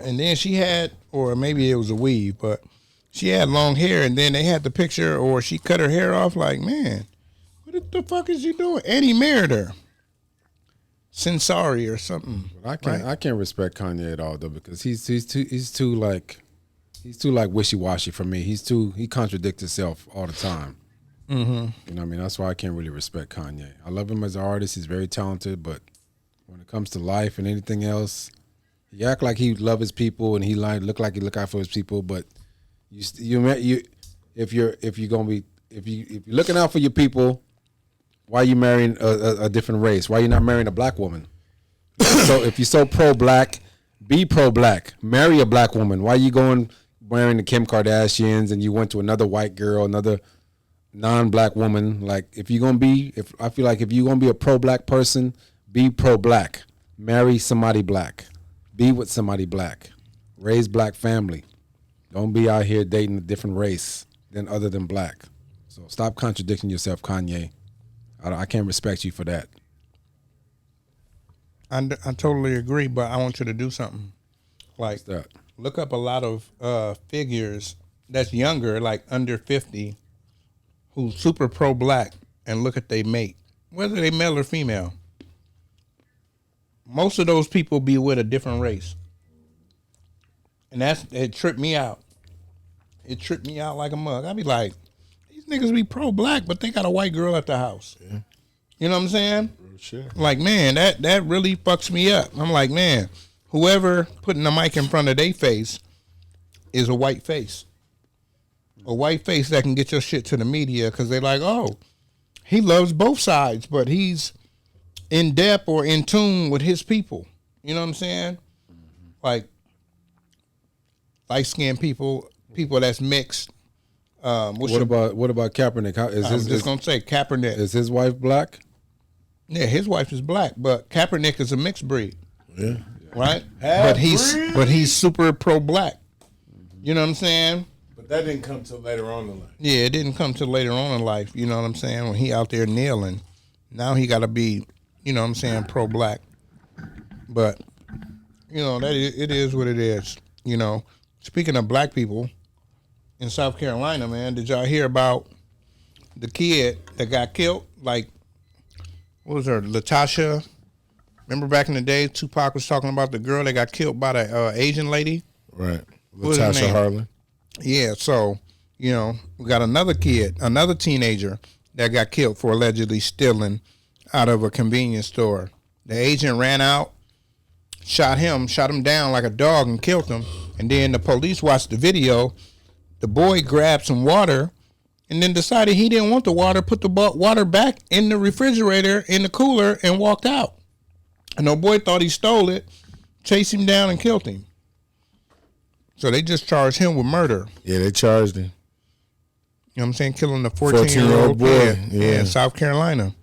And then she had, or maybe it was a weave, but she had long hair, and then they had the picture, or she cut her hair off. Like, man, what the fuck is you doing? And he married her. Sensari or something. I can't respect Kanye at all though, because he's too wishy-washy for me. He contradicts himself all the time. Mm-hmm. You know what I mean? That's why I can't really respect Kanye. I love him as an artist. He's very talented, but when it comes to life and anything else, he act like he love his people and he look like he look out for his people. But if you're looking out for your people, why are you marrying a different race? Why are you not marrying a black woman? So if you're so pro-black, be pro-black. Marry a black woman. Why are you going marrying the Kim Kardashians and you went to another white girl, another non-black woman? Like I feel like if you're gonna be a pro-black person, be pro-black. Marry somebody black. Be with somebody black. Raise black family. Don't be out here dating a different race. than other than black. So stop contradicting yourself, Kanye. I can't respect you for that. I totally agree, but I want you to do something. Like, What's that? look up a lot of figures that's younger, like under 50, who's super pro-black, and look at they mate, whether they male or female. Most of those people be with a different race. And it tripped me out. It tripped me out like a mug. I'd be like, these niggas be pro-black, but they got a white girl at the house. Yeah. You know what I'm saying? Sure. Like, man, that really fucks me up. I'm like, man, whoever putting the mic in front of their face is a white face. A white face that can get your shit to the media because they're like, oh, he loves both sides, but he's in depth or in tune with his people. You know what I'm saying? Like, light-skinned people that's mixed. What about Kaepernick? I'm just gonna say Kaepernick. Is his wife black? Yeah, his wife is black, but Kaepernick is a mixed breed. Yeah. Right? But he's super pro-black. You know what I'm saying? But that didn't come till later on in life. Yeah, it didn't come till later on in life. You know what I'm saying? When he out there kneeling, now he got to be, you know what I'm saying, pro-black. But you know it is what it is. You know, speaking of black people in South Carolina, man, did y'all hear about the kid that got killed? Like, what was her, Latasha? Remember back in the day, Tupac was talking about the girl that got killed by the Asian lady? Right. What was her Latasha name? Harlan. Yeah, so, you know, we got another teenager that got killed for allegedly stealing out of a convenience store. The agent ran out, shot him down like a dog and killed him. And then the police watched the video. The boy grabbed some water and then decided he didn't want the water, put the water back in the refrigerator, in the cooler, and walked out. And the boy thought he stole it, chased him down and killed him. So they just charged him with murder. Yeah, they charged him. You know what I'm saying? Killing a 14-year-old boy. kid. Yeah, in South Carolina.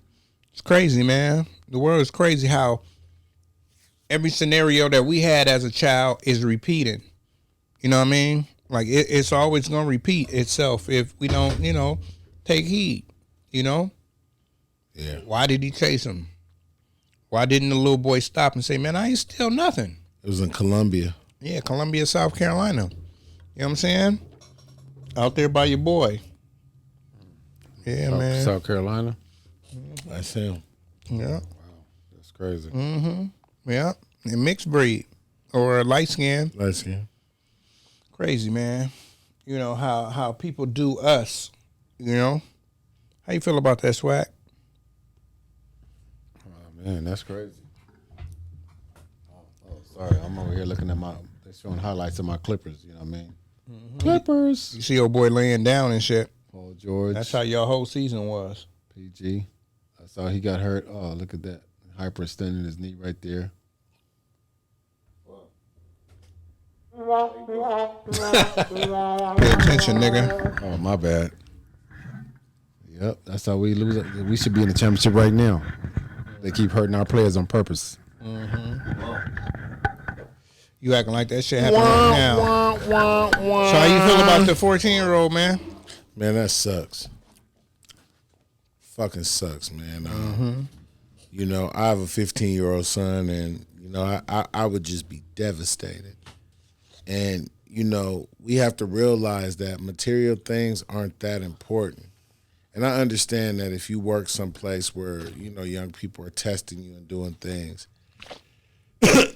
It's crazy, man. The world is crazy how every scenario that we had as a child is repeating. You know what I mean? Like, it's always going to repeat itself if we don't, you know, take heed, you know? Yeah. Why did he chase him? Why didn't the little boy stop and say, man, I ain't steal nothing? It was in Columbia. Yeah, Columbia, South Carolina. You know what I'm saying? Out there by your boy. Yeah, man. South Carolina. That's him. Yeah. That's crazy. Yeah. A mixed breed or a light skin. Light skin. Crazy, man. You know, how people do us, you know? How you feel about that, Swag? Oh, man, that's crazy. Oh, sorry. I'm over here looking at they're showing highlights of my Clippers, you know what I mean? Clippers. You see old boy laying down and shit. Paul George. That's how your whole season was. PG. I saw he got hurt. Oh, look at that. Hyperextending his knee right there. Pay attention, nigga. Oh, my bad. Yep, that's how we lose. We should be in the championship right now. They keep hurting our players on purpose. You acting like that shit happened right now. So how you feel about the 14-year-old, man? Man, that sucks. Fucking sucks, man. You know, I have a 15-year-old son, and, you know, I would just be devastated. And, you know, we have to realize that material things aren't that important. And I understand that if you work someplace where, you know, young people are testing you and doing things,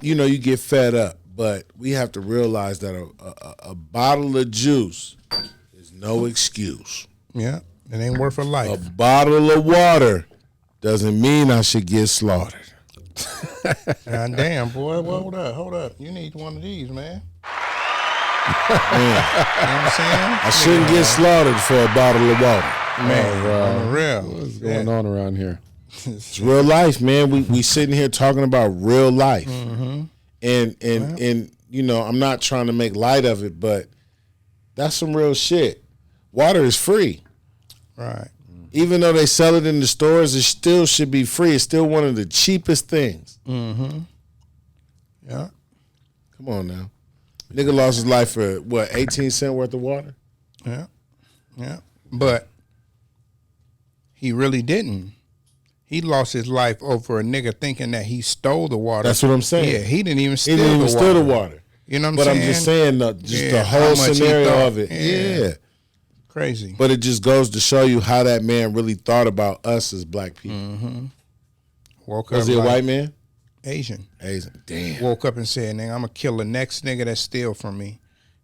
you know, you get fed up. But we have to realize that a bottle of juice is no excuse. Yeah, it ain't worth a life. A bottle of water doesn't mean I should get slaughtered. God damn, boy. Well, hold up. You need one of these, man. Man, You know what I'm saying? I shouldn't get slaughtered for a bottle of water. Man, on the real. What's going on around here? It's real life, man. We sitting here talking about real life. And you know, I'm not trying to make light of it, but that's some real shit. Water is free. Right. Even though they sell it in the stores, it still should be free. It's still one of the cheapest things. Yeah. Come on now. Nigga lost his life for, what, 18 cents worth of water? Yeah. Yeah, but he really didn't. He lost his life over a nigga thinking that he stole the water. That's what I'm saying. Yeah, he didn't even He steal didn't even the steal water. the water. You know what I'm But saying? I'm just saying, the how whole much he scenario thought. of it. Yeah. Crazy. But it just goes to show you how that man really thought about us as black people. Mm-hmm. Woke up Was he a like white man? Asian. Asian. Damn. Woke up and said, nigga, I'm going to kill the next nigga that steal from me.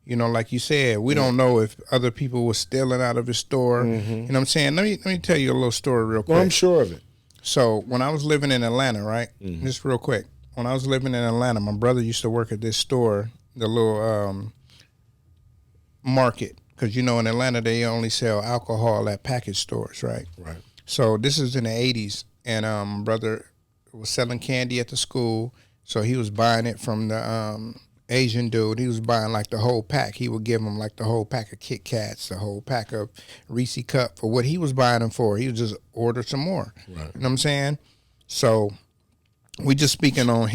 You know, like you said, we don't know if other people were stealing out of his store. You know what I'm saying? Let me tell you a little story real quick. Well, I'm sure of it. So when I was living in Atlanta, right? Just real quick. When I was living in Atlanta, my brother used to work at this store, the little market. Because, you know, in Atlanta, they only sell alcohol at package stores, right? Right. So this is in the 80s. And my brother was selling candy at the school. So he was buying it from the Asian dude. He was buying like the whole pack. He would give him like the whole pack of Kit Kats, the whole pack of Reese Cup for what he was buying them for. He would just order some more. Right. You know what I'm saying? So we just speaking on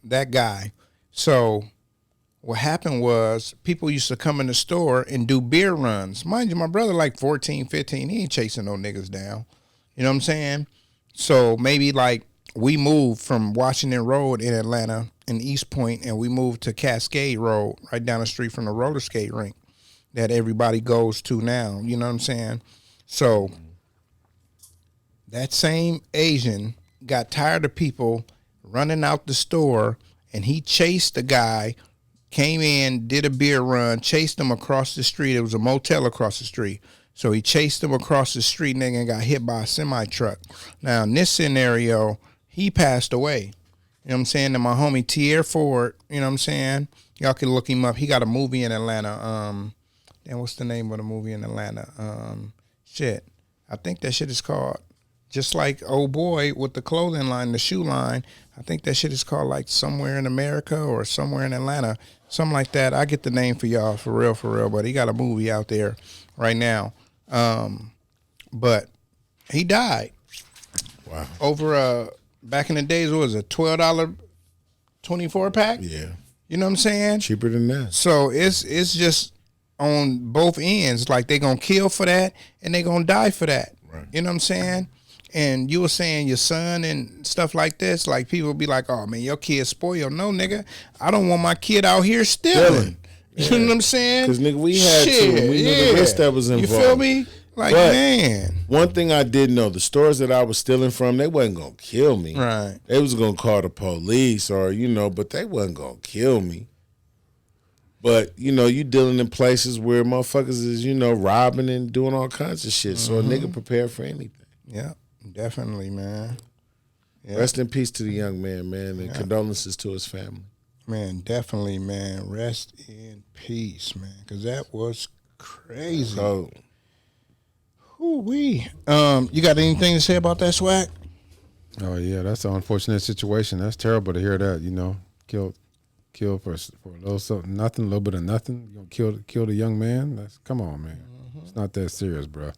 that guy. So what happened was people used to come in the store and do beer runs. Mind you, my brother like 14, 15. He ain't chasing no niggas down. You know what I'm saying? So maybe like we moved from Washington Road in Atlanta in East Point, and we moved to Cascade Road right down the street from the roller skate rink that everybody goes to now. You know what I'm saying? So that same Asian got tired of people running out the store, and he chased the guy, came in, did a beer run, chased him across the street. It was a motel across the street. So he chased him across the street, nigga, and got hit by a semi-truck. Now, in this scenario, he passed away. You know what I'm saying? And my homie Tierre Ford, you know what I'm saying? Y'all can look him up. He got a movie in Atlanta. And what's the name of the movie in Atlanta? I think that shit is called, just like old boy with the clothing line, the shoe line. I think that shit is called like Somewhere in America or Somewhere in Atlanta. Something like that. I get the name for y'all for real. But he got a movie out there right now. But he died. Wow. Over back in the days, what was it, $12 24 pack? Yeah. You know what I'm saying? Cheaper than that. So it's just on both ends. Like they gonna kill for that and they gonna die for that. Right. You know what I'm saying? And you were saying your son and stuff like this, like people be like, oh man, your kid's spoiled. No, nigga, I don't want my kid out here stealing. Yeah. You know what I'm saying? Because nigga, we had to. We knew the risk that was involved. You feel me? Like, but man. One thing I did know, the stores that I was stealing from, they wasn't going to kill me. Right. They was going to call the police or, but they wasn't going to kill me. But, you dealing in places where motherfuckers is, robbing and doing all kinds of shit. So a nigga prepared for anything. Yeah, definitely, man. Yeah. Rest in peace to the young man, and condolences to his family. Man, definitely, man. Rest in peace, man, because that was crazy. So, Ooh-wee. You got anything to say about that, Swag? Oh yeah, that's an unfortunate situation. That's terrible to hear that. Killed for a little something, nothing, a little bit of nothing. You gonna kill the young man? Come on, man. It's not that serious, bro.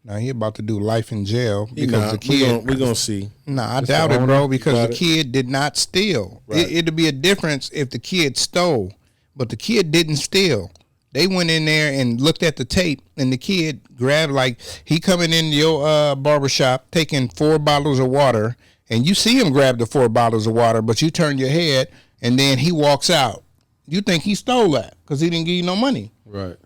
Now he about to do life in jail because the kid. We're gonna see. Nah, I doubt it, bro, because the kid did not steal. Right. It'd be a difference if the kid stole, but the kid didn't steal. They went in there and looked at the tape, and the kid grabbed, like, he coming in your barbershop taking 4 bottles of water, and you see him grab the 4 bottles of water, but you turn your head, and then he walks out. You think he stole that because he didn't give you no money. Right.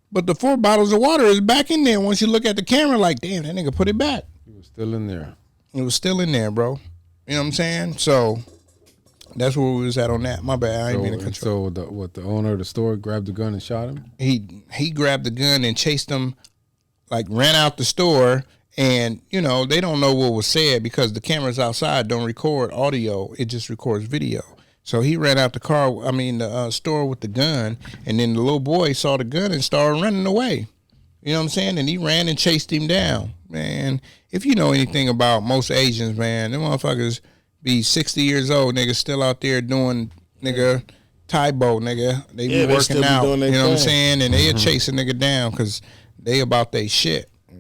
But the 4 bottles of water is back in there. Once you look at the camera, like, damn, that nigga put it back. He was still in there. It was still in there, bro. You know what I'm saying? So that's where we was at on that. My bad. I ain't been in control. So the owner of the store grabbed the gun and shot him? He grabbed the gun and chased him, like ran out the store, and they don't know what was said because the cameras outside don't record audio. It just records video. So he ran out the store with the gun, and then the little boy saw the gun and started running away. You know what I'm saying? And he ran and chased him down. Man, if you know anything about most Asians, man, them motherfuckers be 60 years old, nigga, still out there doing, nigga, Taibo, nigga. They be working out, you know what I'm saying? And they chase a nigga down because they about they shit. You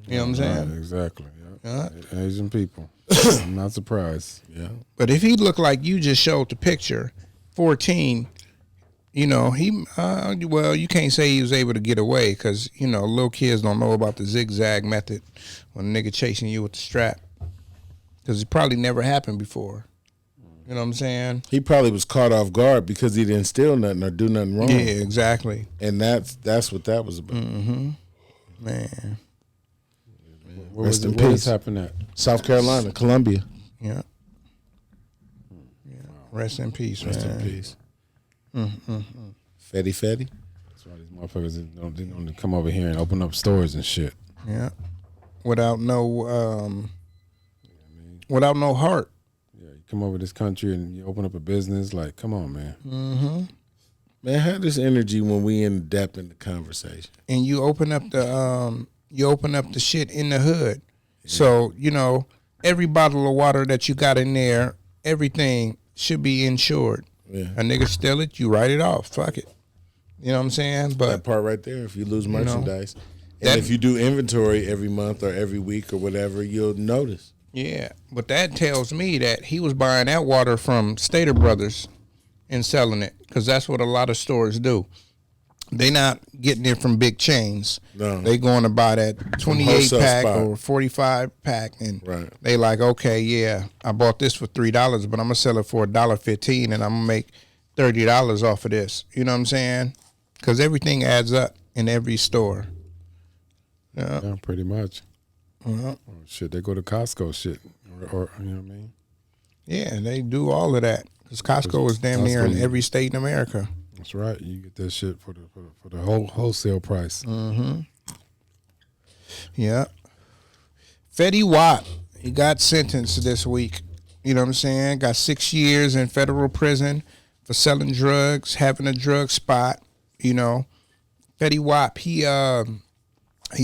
know what I'm saying? Right, exactly. Yeah. Asian people. I'm not surprised. Yeah. But if he looked like you just showed the picture, 14, you know, well, you can't say he was able to get away because, you know, little kids don't know about the zigzag method when a nigga chasing you with the strap. Because it probably never happened before. You know what I'm saying? He probably was caught off guard because he didn't steal nothing or do nothing wrong. Yeah, exactly. And that's what that was about. Mm-hmm. Man. Where Rest in where peace. this happened at? South Carolina, Columbia. Yeah. Rest in peace, Rest man. in peace. Fetty Fetty. That's why these motherfuckers they don't come over here and open up stores and shit. Yeah. Without no heart. Yeah, you come over this country and you open up a business. Like, come on, man. Mm-hmm. Man, have this energy when we in depth in the conversation. And you open up the shit in the hood. Yeah. So, you know, every bottle of water that you got in there, everything should be insured. Yeah. A nigga steal it, you write it off. Fuck it. You know what I'm saying? But that part right there, if you lose merchandise. And if you do inventory every month or every week or whatever, you'll notice. Yeah. But that tells me that he was buying that water from Stater Brothers and selling it. Because that's what a lot of stores do. They not getting it from big chains. No. They going to buy that 28 pack or 45 pack, and they like, okay, yeah, I bought this for $3, but I'm gonna sell it for $1.15, and I'm gonna make $30 off of this. You know what I'm saying? Because everything adds up in every store. Yeah, pretty much. Oh, shit, they go to Costco, shit, or you know what I mean? Yeah, they do all of that because Costco is damn near in every state in America. That's right. You get that shit for the whole wholesale price. Mm-hmm. Yeah. Fetty Wap, he got sentenced this week. You know what I'm saying? Got 6 years in federal prison for selling drugs, having a drug spot. You know, Fetty Wap, he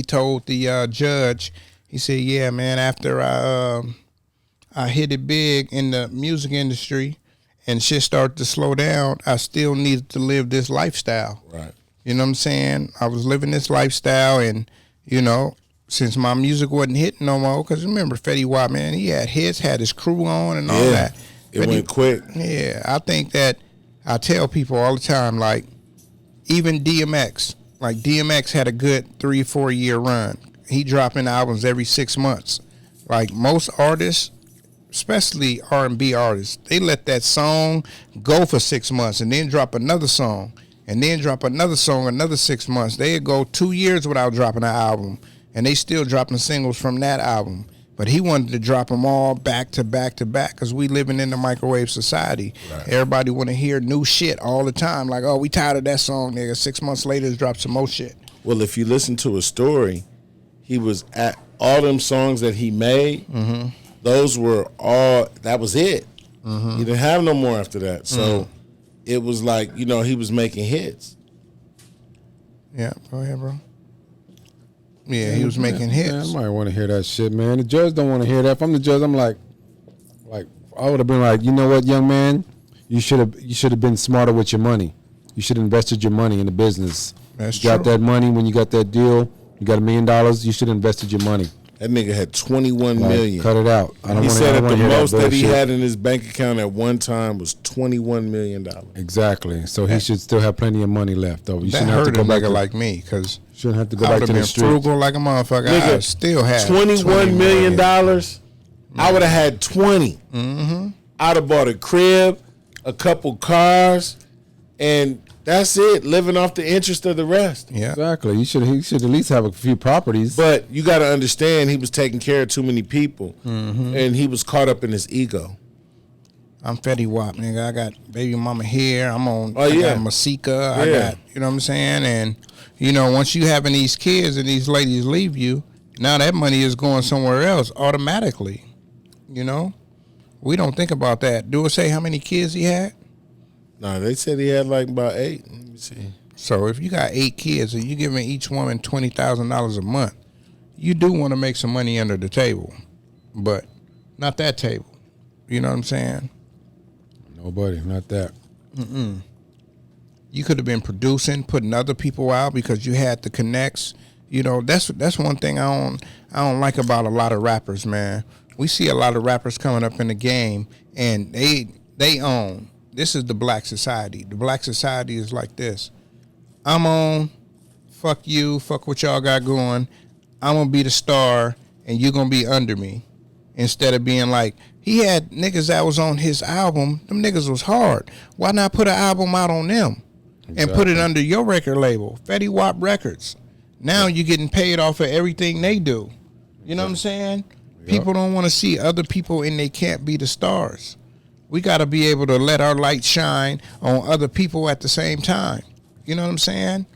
told the judge, he said, "Yeah, man, after I hit it big in the music industry." And shit started to slow down, I still needed to live this lifestyle. Right. You know what I'm saying? I was living this lifestyle, and, you know, since my music wasn't hitting no more, because remember, Fetty Wap, man, he had hits, had his crew on and all that. It went quick. Yeah, I think that I tell people all the time, like, even DMX, like DMX had a good 3-4 year run. He dropping albums every 6 months. Like most artists, especially R&B artists, they let that song go for 6 months and then drop another song and then drop another song another 6 months. They'd go 2 years without dropping an album, and they still dropping singles from that album. But he wanted to drop them all back to back to back because we living in the microwave society. Right. Everybody want to hear new shit all the time. Like, oh, we tired of that song, nigga. 6 months later, drop some more shit. Well, if you listen to a story, he was at all them songs that he made. Mm-hmm. Those were all, that was it. Mm-hmm. He didn't have no more after that. So it was like, you know, he was making hits. Yeah, go ahead, bro. Yeah, he was making hits. Man, I might want to hear that shit, man. The judge don't want to hear that. If I'm the judge, I'm like I would have been like, you know what, young man, you should have been smarter with your money. You should have invested your money in the business. That's true. You got that money when you got that deal. You got $1 million. You should have invested your money. That nigga had 21 million. Cut it out. He said that the most that he had in his bank account at one time was $21 million. Exactly. So he should still have plenty of money left, though. You that shouldn't hurt have to go back a nigga like me, because shouldn't have to go back to the street. Frugal like a motherfucker. Nigga, I still have $21 million. I would have had 20. Mm-hmm. I'd have bought a crib, a couple cars, and that's it. Living off the interest of the rest. Yeah, exactly. He should at least have a few properties. But you got to understand, he was taking care of too many people, and he was caught up in his ego. I'm Fetty Wap, nigga. I got baby mama here. I'm on. I got Masika. Yeah. I got, you know what I'm saying? And you know, once you having these kids and these ladies leave you, now that money is going somewhere else automatically. You know, we don't think about that. Do it say how many kids he had? No, they said he had like about 8. Let me see. So if you got 8 kids and you giving each woman $20,000 a month, you do want to make some money under the table, but not that table. You know what I'm saying? Nobody, not that. You could have been producing, putting other people out because you had the connects. You know, that's one thing I don't like about a lot of rappers, man. We see a lot of rappers coming up in the game and they own. this is the black society. The black society is like this. I'm on, fuck you, fuck what y'all got going. I'm going to be the star, and you're going to be under me. Instead of being like, he had niggas that was on his album. Them niggas was hard. Why not put an album out on them and put it under your record label, Fetty Wap Records? Now you're getting paid off of everything they do. You know what I'm saying? People don't want to see other people and they can't be the stars. We got to be able to let our light shine on other people at the same time. You know what I'm saying?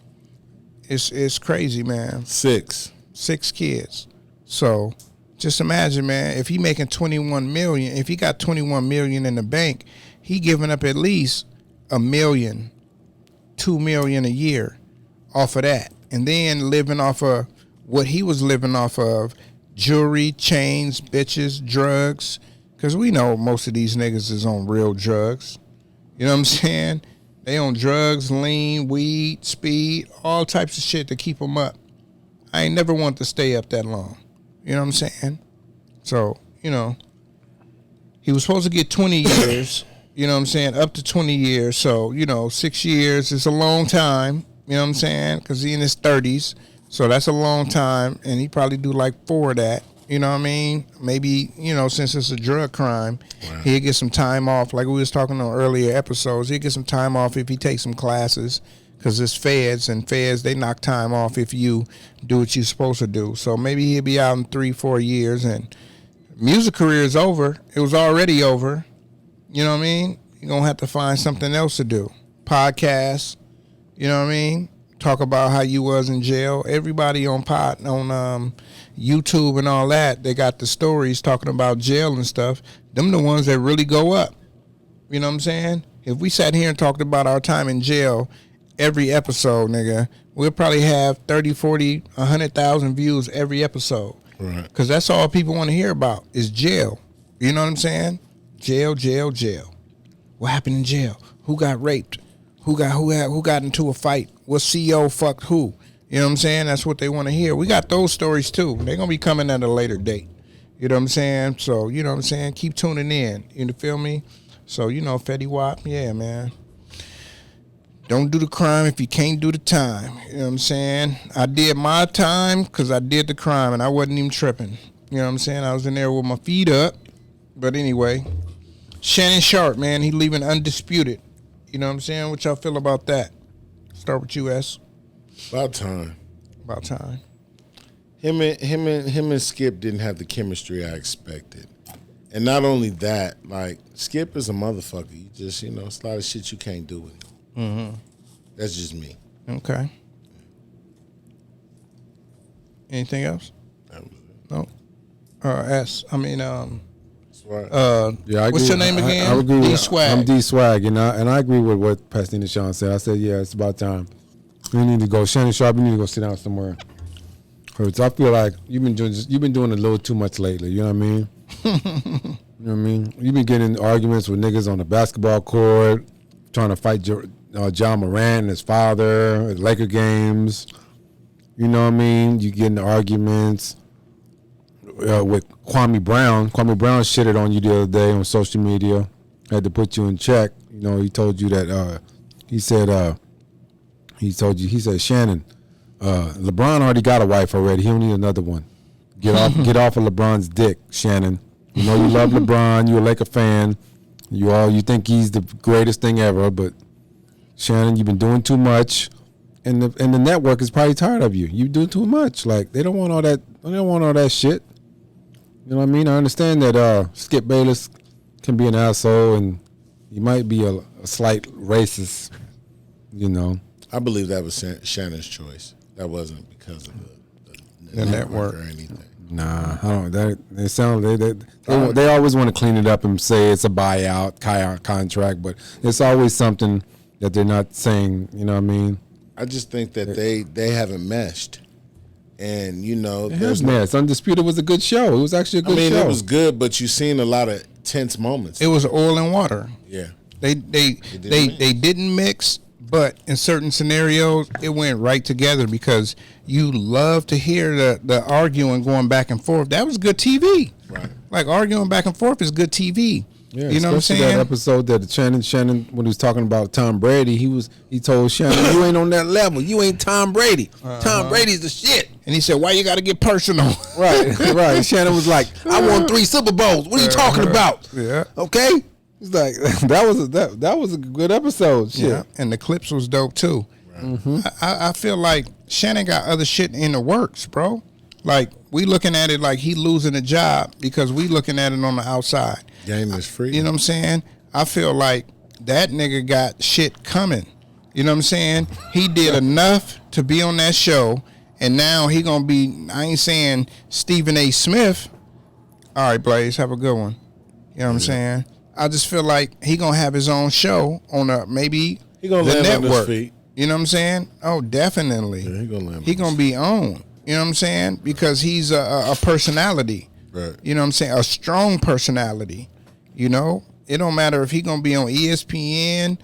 It's crazy, man. 6 kids. So just imagine, man, if he making 21 million, if he got 21 million in the bank, he giving up at least $1 million, $2 million a year off of that. And then living off of what he was living off of, jewelry, chains, bitches, drugs. Because we know most of these niggas is on real drugs. You know what I'm saying? They on drugs, lean, weed, speed, all types of shit to keep them up. I ain't never want to stay up that long. You know what I'm saying? So, you know, he was supposed to get 20 years, you know what I'm saying, up to 20 years. So, you know, 6 years is a long time, you know what I'm saying, because he in his 30s. So that's a long time, and he probably do like 4 of that. You know what I mean? Maybe, you know, since it's a drug crime, he'll get some time off. Like we was talking on earlier episodes, he'll get some time off if he takes some classes, because it's feds, and feds, they knock time off if you do what you're supposed to do. So maybe he'll be out in 3-4 years, and music career is over. It was already over. You know what I mean? You're going to have to find something else to do. Podcasts, you know what I mean? Talk about how you was in jail. Everybody on YouTube and all that, they got the stories talking about jail and stuff. Them the ones that really go up. You know what I'm saying? If we sat here and talked about our time in jail every episode, nigga, we'll probably have 30, 40, 100,000 views every episode. Right. Because that's all people want to hear about is jail. You know what I'm saying? Jail, jail, jail. What happened in jail? Who got raped? Who got into a fight? What CEO fucked who? You know what I'm saying? That's what they want to hear. We got those stories too. They're going to be coming at a later date. You know what I'm saying? So, you know what I'm saying? Keep tuning in. You feel me? So, you know, Fetty Wap, yeah, man. Don't do the crime if you can't do the time. You know what I'm saying? I did my time because I did the crime and I wasn't even tripping. You know what I'm saying? I was in there with my feet up. But anyway, Shannon Sharpe, man, he leaving undisputed. You know what I'm saying? What y'all feel about that? Start with you, S. About time. About time. Him and Skip didn't have the chemistry I expected. And not only that, like, Skip is a motherfucker. You just, you know, it's a lot of shit you can't do with him. Mm-hmm. That's just me. Okay. Anything else? That was it. No. S. I mean, Right. Yeah, I what's agree. your name again? I agree. D-Swag. I'm D-Swag, and I agree with what Pastor Sean said. I said, yeah, it's about time. We need to go. Shannon Sharp, you need to go sit down somewhere. Cause I feel like you've been doing a little too much lately. You know what I mean? You know what I mean? You've been getting in arguments with niggas on the basketball court, trying to fight John Morant and his father at Laker games. You know what I mean? You get into arguments with Kwame Brown. Kwame Brown shitted on you the other day on social media. Had to put you in check. You know, he told you that. He said, Shannon, LeBron already got a wife already. He don't need another one. Get off of LeBron's dick, Shannon. You know you love LeBron. You're a Laker fan. You think he's the greatest thing ever, but Shannon, you've been doing too much, and the network is probably tired of you. You do too much. Like they don't want all that. They don't want all that shit. You know what I mean? I understand that Skip Bayless can be an asshole and he might be a slight racist. You know. I believe that was Shannon's choice. That wasn't because of the network or anything. Nah, I don't. They always want to clean it up and say it's a buyout contract, but it's always something that they're not saying. You know what I mean? I just think that they haven't meshed, and you know, there's Undisputed was a good show. It was actually a good show. It was good, but you've seen a lot of tense moments. It was oil and water. Yeah, they didn't mix. But in certain scenarios, it went right together because you love to hear the arguing going back and forth. That was good TV. Right. Like arguing back and forth is good TV. Yeah, you know what I'm especially saying? that episode that Shannon, when he was talking about Tom Brady, he told Shannon, "You ain't on that level. You ain't Tom Brady. Tom Brady's the shit." And he said, "Why you got to get personal?" Right, right. Shannon was like, "I won 3 Super Bowls. What are you talking about?" Yeah. Okay. He's like, that was a good episode. Shit. Yeah, and the clips was dope too. I feel like Shannon got other shit in the works, bro. Like we looking at it like he losing a job because we looking at it on the outside. Game is free. You know what I'm saying? I feel like that nigga got shit coming. You know what I'm saying? He did enough to be on that show, and now he gonna be. I ain't saying Stephen A. Smith. All right, Blaze, have a good one. You know what I'm saying? I just feel like he gonna have his own show on maybe He gonna the land on his network. feet. You know what I'm saying? Oh, definitely. Yeah, he gonna land He on gonna his be on. You know what I'm saying? Because he's a personality. Right. You know what I'm saying? A strong personality. You know, it don't matter if he gonna be on ESPN,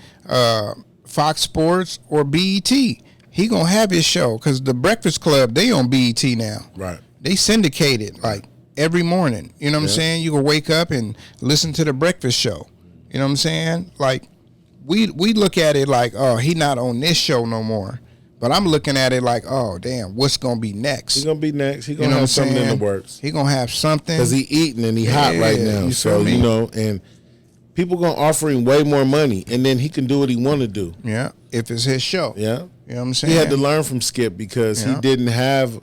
Fox Sports, or BET. He gonna have his show because the Breakfast Club they on BET now. Right. They syndicated like every morning. You know what I'm saying? You can wake up and listen to the Breakfast Show. You know what I'm saying? Like we look at it like, oh, he not on this show no more. But I'm looking at it like, oh, damn, what's gonna be next? He gonna be next. He You gonna know what I'm have something in saying? the works. He gonna have something. Because he eating and he hot right Yeah, now. you So, feel me? you know, and people gonna offer him way more money, and then he can do what he want to do. Yeah, if it's his show. Yeah. You know what I'm saying? He had to learn from Skip because Yeah. he didn't have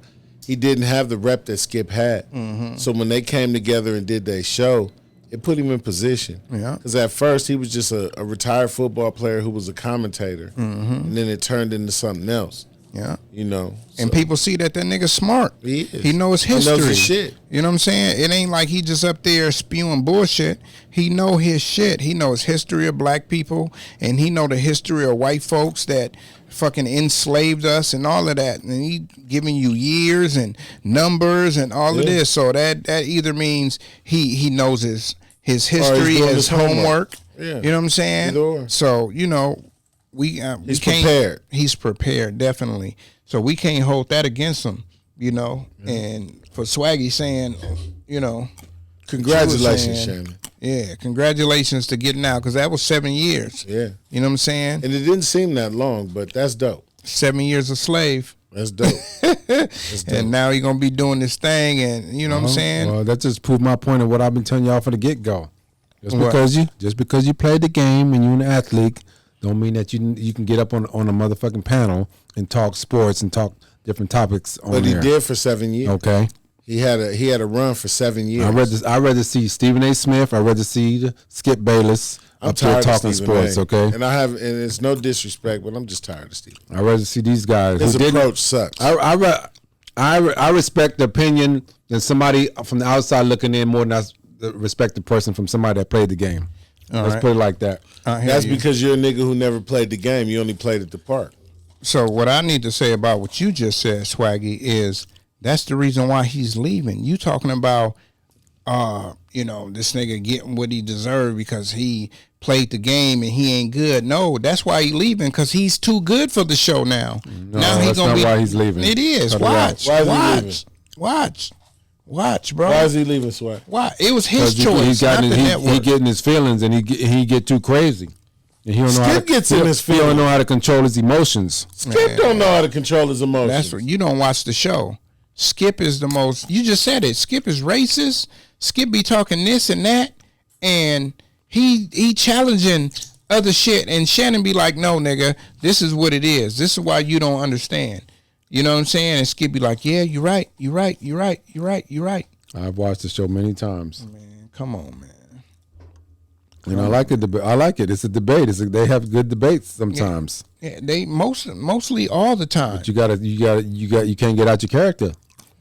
the rep that Skip had. Mm-hmm. So when they came together and did their show, it put him in position. Yeah. Because at first he was just a retired football player who was a commentator, Mm-hmm. and then it turned into something else. Yeah. You know, And people see that nigga smart. He is. He knows He history. knows his shit. You know what I'm saying? It ain't like he just up there spewing bullshit. He know his shit. He knows history of black people, and he know the history of white folks that fucking enslaved us and all of that. And he giving you years and numbers and all of this. So that either means he knows his history, doing his his homework. homework. Yeah. You know what I'm saying? Either or. So, you know, we He's can't, prepared. He's prepared, definitely. So we can't hold that against him, you know. And for Swaggy saying, you know, Congratulations, saying, Shannon. yeah, congratulations to getting out because that was 7 years. Yeah. You know what I'm saying? And it didn't seem that long, but that's dope. 7 years a slave, That's dope. That's dope. and now he gonna be doing this thing, and you know what I'm saying? Well, that just proved my point of what I've been telling y'all from the get go. Just What? because you played the game and you're an athlete, don't mean that you can get up on a motherfucking panel and talk sports and talk different topics on But there. he did for 7 years. Okay. He had a run for 7 years. I read to see Stephen A. Smith. I read to see Skip Bayless I'm up there tired talking of Stephen sports. A. Okay. And it's no disrespect, but I'm just tired of Stephen. I read to see these guys. His who didn't- approach sucks. I respect the opinion than somebody from the outside looking in more than I respect the person from somebody that played the game. Let's right. put it like that. I hear That's you. because you're a nigga who never played the game. You only played at the park. So what I need to say about what you just said, Swaggy, is that's the reason why he's leaving. You talking about, you know, this nigga getting what he deserved because he played the game and he ain't good. No, that's why he leaving because he's too good for the show now. No, now he that's gonna not be, why he's leaving. It is. Cut it Watch. out. Why is he Watch. Watch, bro. Why is he leaving Swag? Why? It was his 'Cause choice, not the network. he getting his feelings and he get too crazy. And he don't know Skip gets in his He don't feelings. know how to control his emotions. Skip don't know how to control his emotions. That's what you don't watch the show. Skip is the most. You just said it. Skip is racist. Skip be talking this and that, and he challenging other shit. And Shannon be like, "No, nigga, this is what it is. This is why you don't understand." You know what I'm saying? And Skip be like, "Yeah, you're right. You're right. You're right. You're right. You're right." I've watched the show many times, Man, come on, man. and I like it. I like it. It's a debate. They have good debates sometimes. Yeah, they mostly all the time. But you can't get out your character.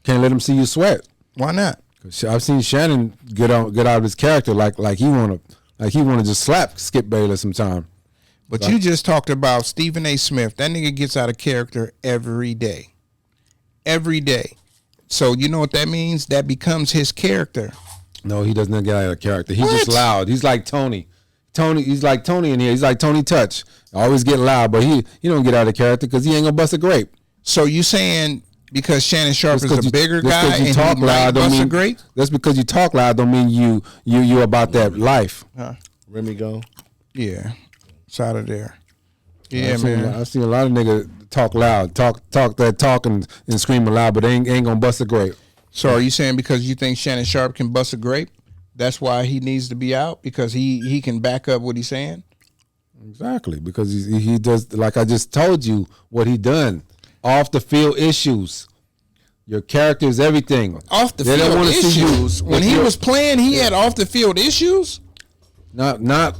Can't let them see you sweat. Why not? 'Cause I've seen Shannon get out of his character like he wanna just slap Skip Bayless sometime. But you just talked about Stephen A. Smith. That nigga gets out of character every day. Every day. So you know what that means? That becomes his character. No, he doesn't get out of character. He's What? just loud. He's like Tony. He's like Tony in here. He's like Tony Touch. Always get loud, but he don't get out of character because he ain't gonna bust a grape. So you saying Because Shannon Sharp is a bigger just guy you and talk he loud might don't bust a mean grape? That's because you talk loud don't mean you about that life. Remy go. Yeah. It's out of there. Yeah, I've seen a lot of niggas talk loud, talk and screaming loud, but they ain't gonna bust a grape. So are you saying because you think Shannon Sharp can bust a grape, that's why he needs to be out? Because he can back up what he's saying? Exactly, because he does, like I just told you, what he done. Off the field issues. Your character is everything. Off the field issues? When he was playing, he had off the field issues? I'm not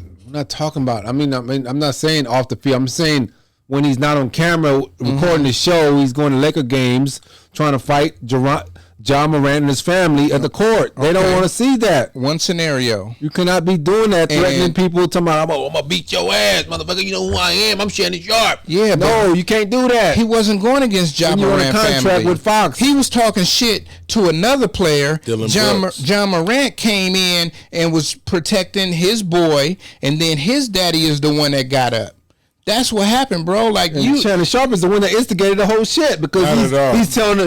talking about, I'm not saying off the field. I'm saying when he's not on camera recording the show, he's going to Laker games trying to fight John Morant and his family at the court. They don't want to see that. One scenario. You cannot be doing that, threatening people, talking about, I'm going to beat your ass, motherfucker. You know who I am. I'm Shannon Sharp. Yeah, no, you can't do that. He wasn't going against John Morant on a contract family. with Fox. He was talking shit to another player. John Morant came in and was protecting his boy, and then his daddy is the one that got up. That's what happened, bro. Like Shannon Sharp is the one that instigated the whole shit because he's telling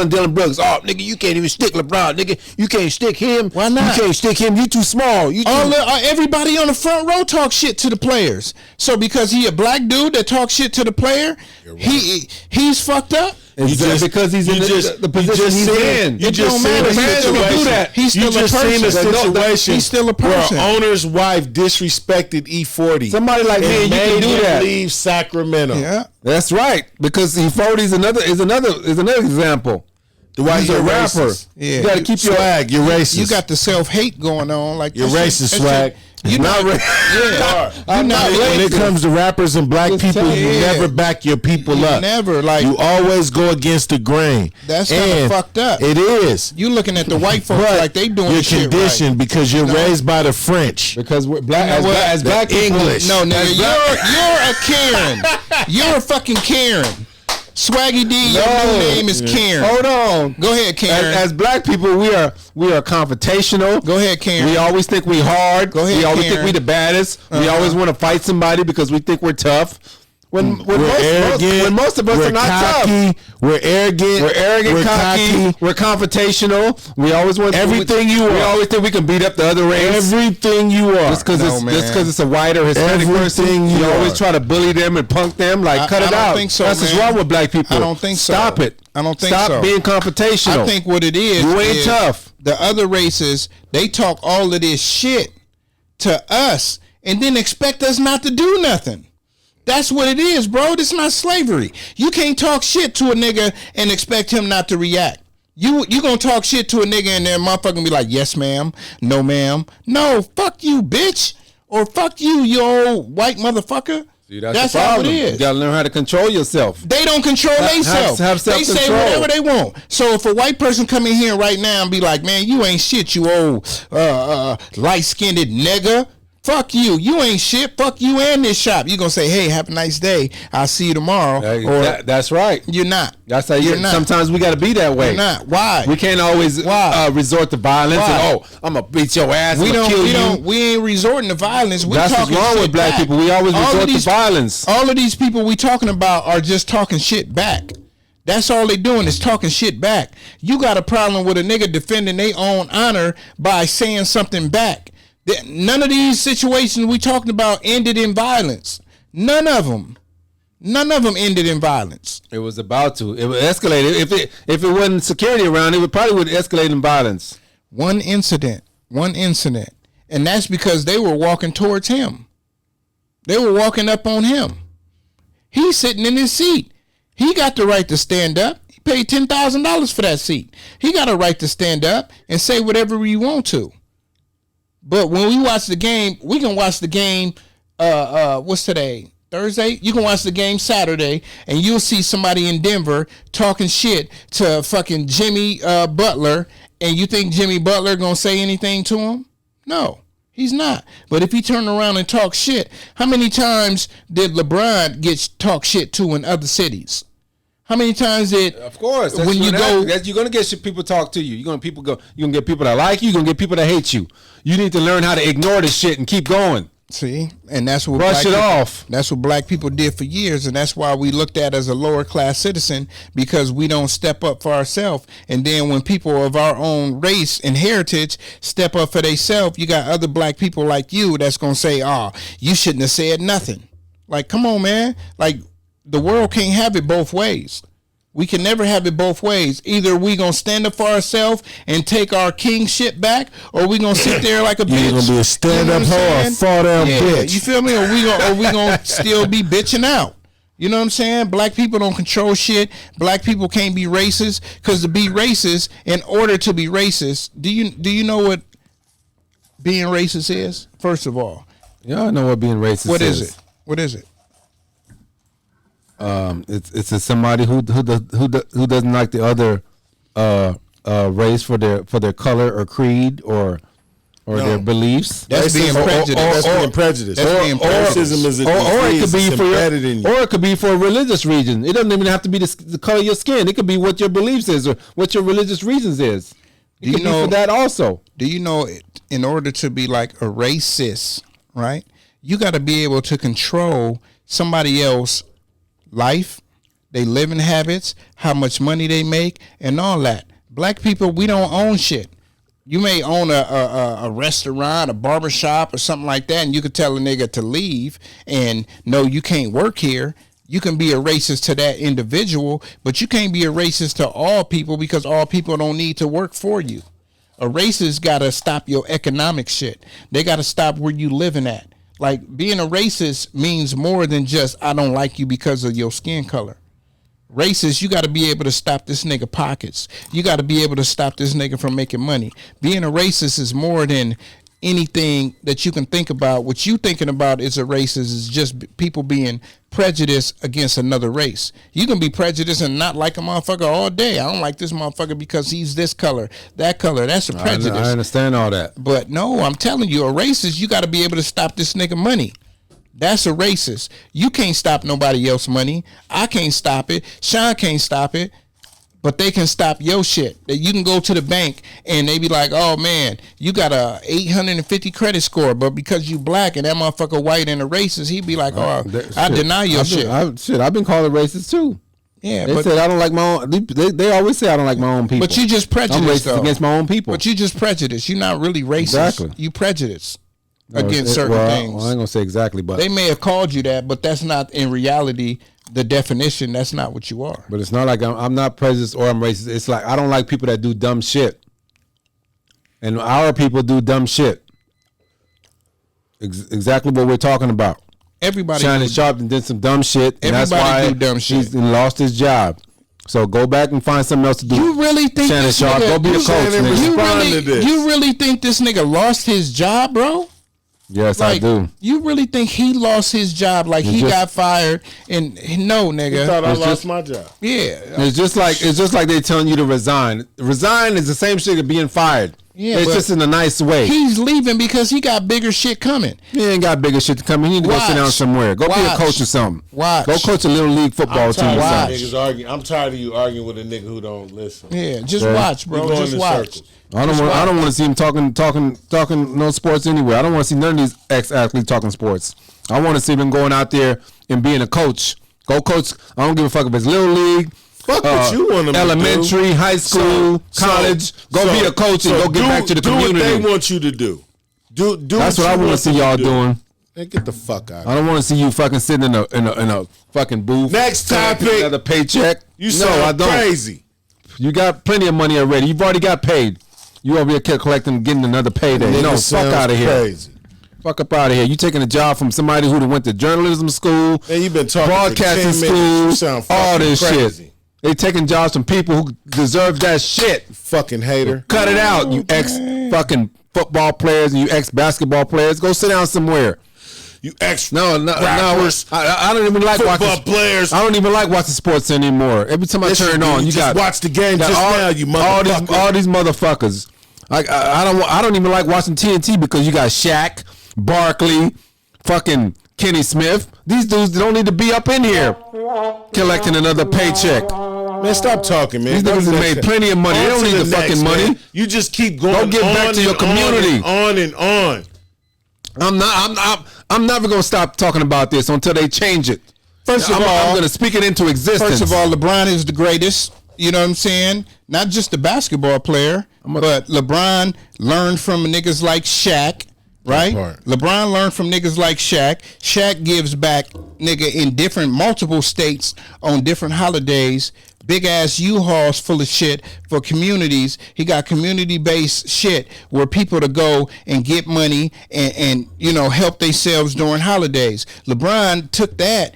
Dylan Brooks, oh nigga, you can't even stick LeBron, nigga. You can't stick him. Why not? You can't stick him. You too small. Everybody on the front row talk shit to the players. So because he a black dude that talks shit to the player, he's fucked up. Because he's in the position he's in. You just seen a situation. He's still a person. He's still a person. Where an owner's wife disrespected E40. Somebody like me, you can do that. Leave Sacramento. Yeah, that's right. Because E40 is another example. He's a rapper. Yeah, you got to keep your swag. You're racist. You got the self-hate going on. Like you're racist, swag. You're not racist. I'm not racist. When it comes to rappers and black people, you never back your people up. Never. Like you always go against the grain. That's kind of fucked up. It is. You looking at the white folks like they doing you're shit conditioned right. Because you're raised by the French. Because we're black as black English. No, nigga, you're a Karen. You're a fucking Karen. Swaggy D, your new name is Karen. Hold on. Go ahead, Karen. As black people, we are confrontational. Go ahead, Karen. We always think we hard. Go ahead, we always Karen. think we the baddest. We always want to fight somebody because we think we're tough. When most of us are not cocky, tough. We're arrogant. We're cocky. We're confrontational. We always want everything you are. We always think we can beat up the other race. Everything you are. Just because it's a white or Hispanic person, you always try to bully them and punk them. Like, cut it out. I don't think so, That's what's wrong with black people. I don't think so. Stop it. I don't think so. Stop being confrontational. I think what it is, you ain't tough. The other races, they talk all of this shit to us and then expect us not to do nothing. That's what it is, bro. This is not slavery. You can't talk shit to a nigga and expect him not to react. You gonna talk shit to a nigga and then motherfucker be like, yes, ma'am, no, ma'am. No, fuck you, bitch. Or fuck you, you old white motherfucker. See, that's how it is. You gotta learn how to control yourself. They don't control themselves. They say whatever they want. So if a white person come in here right now and be like, man, you ain't shit, you old light-skinned nigga. Fuck you. You ain't shit. Fuck you and this shop. You gonna say, hey, have a nice day. I'll see you tomorrow. That's right. You're not. That's how you're not. Sometimes we gotta be that way. You're not. Why? We can't always resort to violence. Why? And I'm gonna beat your ass. We ain't resorting to violence. That's what's wrong with black people. We always resort to violence. All of these people we talking about are just talking shit back. That's all they doing is talking shit back. You got a problem with a nigga defending their own honor by saying something back. None of these situations we talking about ended in violence. None of them ended in violence. It was about to. It would escalate. If it wasn't security around, it probably would escalate in violence. One incident, and that's because they were walking towards him. They were walking up on him. He's sitting in his seat. He got the right to stand up. He paid $10,000 for that seat. He got a right to stand up and say whatever he want to. But when we watch the game, we can watch the game, what's today? Thursday? You can watch the game Saturday, and you'll see somebody in Denver talking shit to fucking Jimmy Butler, and you think Jimmy Butler gonna say anything to him? No, he's not. But if he turn around and talk shit, how many times did LeBron get talk shit to in other cities? How many times did? Of course, when you go, you're gonna get people talk to you. You're gonna get people that like you. You're gonna get people that hate you. You need to learn how to ignore this shit and keep going. See, and that's what Brush it off. That's what black people did for years, and that's why we looked at as a lower class citizen, because we don't step up for ourselves. And then when people of our own race and heritage step up for themselves, you got other black people like you that's gonna say, "Oh, you shouldn't have said nothing." Like, come on, man. Like, the world can't have it both ways. We can never have it both ways. Either we gonna stand up for ourselves and take our king shit back, or we gonna sit there like a bitch. You're gonna be a stand-up hoe or fall down bitch. You feel me? Or we gonna still be bitching out. You know what I'm saying? Black people don't control shit. Black people can't be racist, because to be racist, in order to be racist, do you know what being racist is? First of all, Y'all know what being racist is. what is it? What is it? It's somebody who doesn't like the other race for their color or creed or their beliefs. That's being prejudiced. That's being prejudiced. That's being prejudiced. Racism is a Or it could be embedded in you. or it could be for a religious reason. It doesn't even have to be the color of your skin. It could be what your beliefs is or what your religious reasons is. It could be for that also. Do you know, in order to be like a racist, right, you got to be able to control somebody else's life, they living habits, how much money they make, and all that. Black people, we don't own shit. You may own a restaurant, a barbershop, or something like that, and you could tell a nigga to leave and no, you can't work here. You can be a racist to that individual, but you can't be a racist to all people, because all people don't need to work for you. A racist got to stop your economic shit. They got to stop where you living at. Like, being a racist means more than just, I don't like you because of your skin color. Racist, you got to be able to stop this nigga pockets. You got to be able to stop this nigga from making money. Being a racist is more than anything that you can think about. What you thinking about is a racist is just people being prejudiced against another race. You can be prejudiced and not like a motherfucker all day. I don't like this motherfucker because he's this color, that color. That's a prejudice. I understand all that. But no, I'm telling you, a racist, you got to be able to stop this nigga money. That's a racist. You can't stop nobody else's money. I can't stop it. Sean can't stop it. But they can stop your shit. That you can go to the bank and they be like, "Oh man, you got a 850 credit score, but because you black and that motherfucker white and a racist, he be like, oh, I deny your shit." I've been called a racist too. Yeah, they said I don't like my own. They always say I don't like my own people. But you just prejudiced. I'm racist against my own people. But you just prejudiced. You're not really racist. Exactly. You prejudiced against certain things. Well, I ain't gonna say exactly, but they may have called you that, but that's not in reality. The definition, that's not what you are. But it's not like I'm not prejudiced or I'm racist. It's like I don't like people that do dumb shit. And our people do dumb shit. Exactly what we're talking about. Everybody. Shannon Sharpe did some dumb shit, and that's why do dumb shit. He's lost his job. So go back and find something else to do. You really think Shannon Sharpe, go be a coach, nigga. You really think this nigga lost his job, bro? Yes, like, I do. You really think he lost his job? Like he got fired? And no, nigga. I thought I lost my job. Yeah, it's just like they telling you to resign. Resign is the same shit as being fired. Yeah, it's just in a nice way. He's leaving because he got bigger shit coming. He ain't got bigger shit coming. He need to go sit down somewhere. Go be a coach or something. Go coach a little league football team. I'm tired of you arguing with a nigga who don't listen. Yeah, just watch, bro. Just watch. Circles. I don't want to see him talking no sports anywhere. I don't want to see none of these ex-athletes talking sports. I want to see them going out there and being a coach. Go coach. I don't give a fuck if it's little league. Fuck what you want them elementary, to do. high school, college. Go be a coach and go get back to the community. Do what they want you to do. Do That's what I want to see y'all doing. Hey, get the fuck out. I don't want to see you fucking sitting in a fucking booth. Next topic. Another paycheck. You sound crazy. You got plenty of money already. You've already got paid. You over here collecting, getting another payday. No, fuck out of here. Crazy. Fuck up out of here. You taking a job from somebody who went to journalism school, and you've been talking broadcasting school, all this crazy shit. They taking jobs from people who deserve that shit. Fucking hater. Cut it out, you ex fucking football players and you ex basketball players. Go sit down somewhere. You ex rappers, I don't even like watching players. I don't even like watching sports anymore. Every time I turn on, you got watch the game just now. You motherfucker. All these motherfuckers. I don't even like watching TNT because you got Shaq, Barkley, fucking Kenny Smith. These dudes don't need to be up in here collecting another paycheck. Man, stop talking, man. These niggas have made plenty of money. They don't need the fucking money. You just keep going. Go get back to your community. On and on. I'm never gonna stop talking about this until they change it. First of all, I'm gonna speak it into existence. First of all, LeBron is the greatest. You know what I'm saying? Not just a basketball player, but LeBron learned from niggas like Shaq, right? LeBron learned from niggas like Shaq. Shaq gives back, nigga, in different multiple states on different holidays. Big ass U-Hauls full of shit for communities. He got community-based shit where people to go and get money and you know, help themselves during holidays. LeBron took that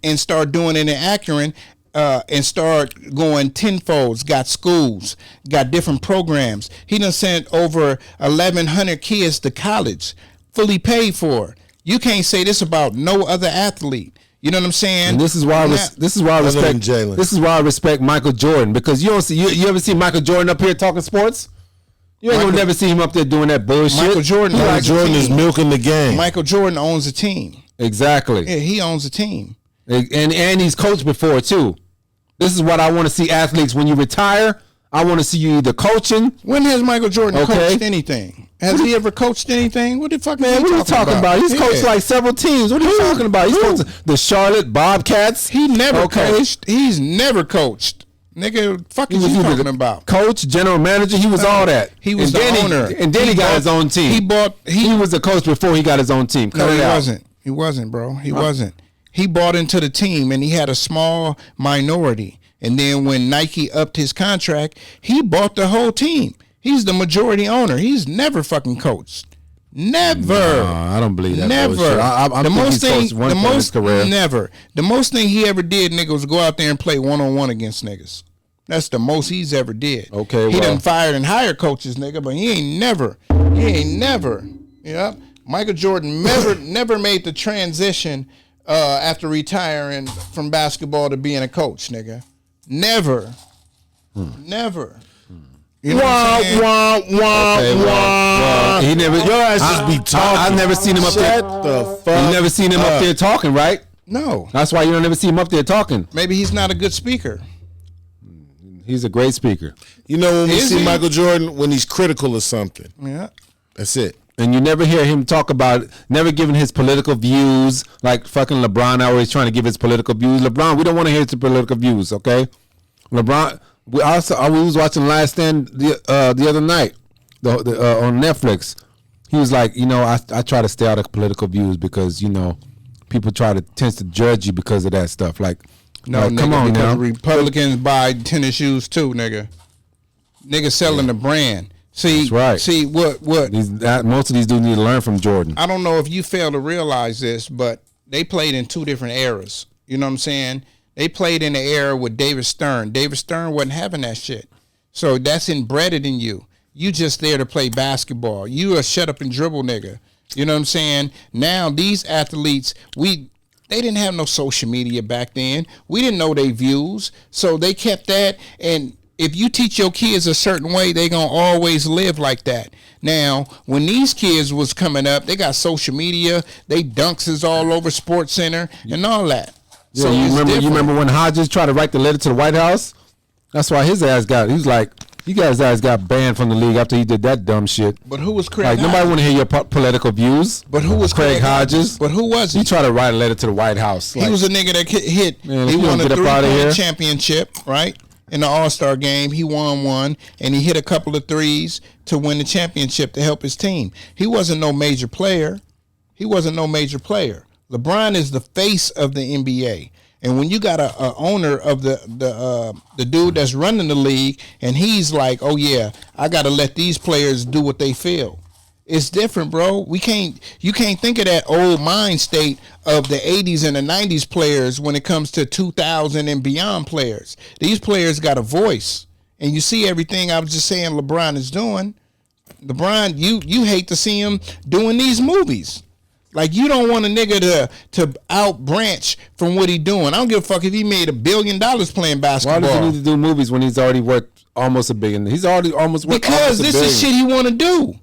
and started doing it in Akron and start going tenfolds, got schools, got different programs. He done sent over 1,100 kids to college, fully paid for. You can't say this about no other athlete. You know what I'm saying? And this is why I respect Jalen. This is why I respect Michael Jordan, because you don't see you ever see Michael Jordan up here talking sports? You ain't gonna never see him up there doing that bullshit. Michael Jordan is milking the game. Michael Jordan owns a team. Exactly. Yeah, he owns a team. And he's coached before too. This is what I want to see athletes when you retire. I want to see you either coaching. When has Michael Jordan coached anything? Has he ever coached anything? What the fuck man? What are you talking about? He's coached like several teams. What are you talking about? He's coached the Charlotte Bobcats. He never coached. He's never coached. Nigga, fuck is you talking about? Coach, general manager, he was all that. He was the owner. And then he got his own team. He was the coach before he got his own team. No, he wasn't. He wasn't, bro. He wasn't. He bought into the team and he had a small minority. And then when Nike upped his contract, he bought the whole team. He's the majority owner. He's never fucking coached. Never. No, I don't believe that. Never. The most thing he ever did, nigga, was go out there and play one-on-one against niggas. That's the most he's ever did. Okay, he done fired and hired coaches, nigga, but he ain't never. Yeah. Michael Jordan never made the transition after retiring from basketball to being a coach, nigga. Never. Never. You know he never. Your ass just be talking. I've never seen him up there. Shut the fuck. You never seen him up there talking, right? No. That's why you don't ever see him up there talking. Maybe he's not a good speaker. He's a great speaker. You know when we see Michael Jordan when he's critical of something. Yeah. That's it. And you never hear him talk about it, never giving his political views, like fucking LeBron always trying to give his political views. LeBron, we don't want to hear his political views, okay? LeBron, we was watching Last Stand the other night on Netflix. He was like, you know, I try to stay out of political views because, you know, people tends to judge you because of that stuff. Like, no, come on now. Republicans buy tennis shoes too, nigga. Nigga selling the brand. See, that's right. See what? Most of these dudes need to learn from Jordan. I don't know if you fail to realize this, but they played in two different eras. You know what I'm saying? They played in the era with David Stern. David Stern wasn't having that shit. So that's embedded in you. You just there to play basketball. You a shut up and dribble nigga. You know what I'm saying? Now these athletes, they didn't have no social media back then. We didn't know their views. So they kept that, and if you teach your kids a certain way, they gonna always live like that. Now, when these kids was coming up, they got social media. They dunks is all over Sports Center and all that. Yeah, so you remember when Hodges tried to write the letter to the White House? That's why his ass got. He's like, you guys' ass got banned from the league after he did that dumb shit. But who was Craig? Like Hodges? nobody want to hear your political views. But who was Craig Hodges? But who was he? He tried to write a letter to the White House. He was a nigga that hit. Man, he won a 3-point championship, right? In the All-Star game, he won one, and he hit a couple of threes to win the championship to help his team. He wasn't no major player. LeBron is the face of the NBA. And when you got a owner of the dude that's running the league, and he's like, oh yeah, I got to let these players do what they feel. It's different, bro. You can't think of that old mind state of the 80s and the 90s players when it comes to 2000 and beyond players. These players got a voice. And you see everything I was just saying LeBron is doing. LeBron, you hate to see him doing these movies. Like, you don't want a nigga to out branch from what he doing. I don't give a fuck if he made $1 billion playing basketball. Why does he need to do movies when he's already worth almost $1 billion? He's already almost worth because this is shit he want to do.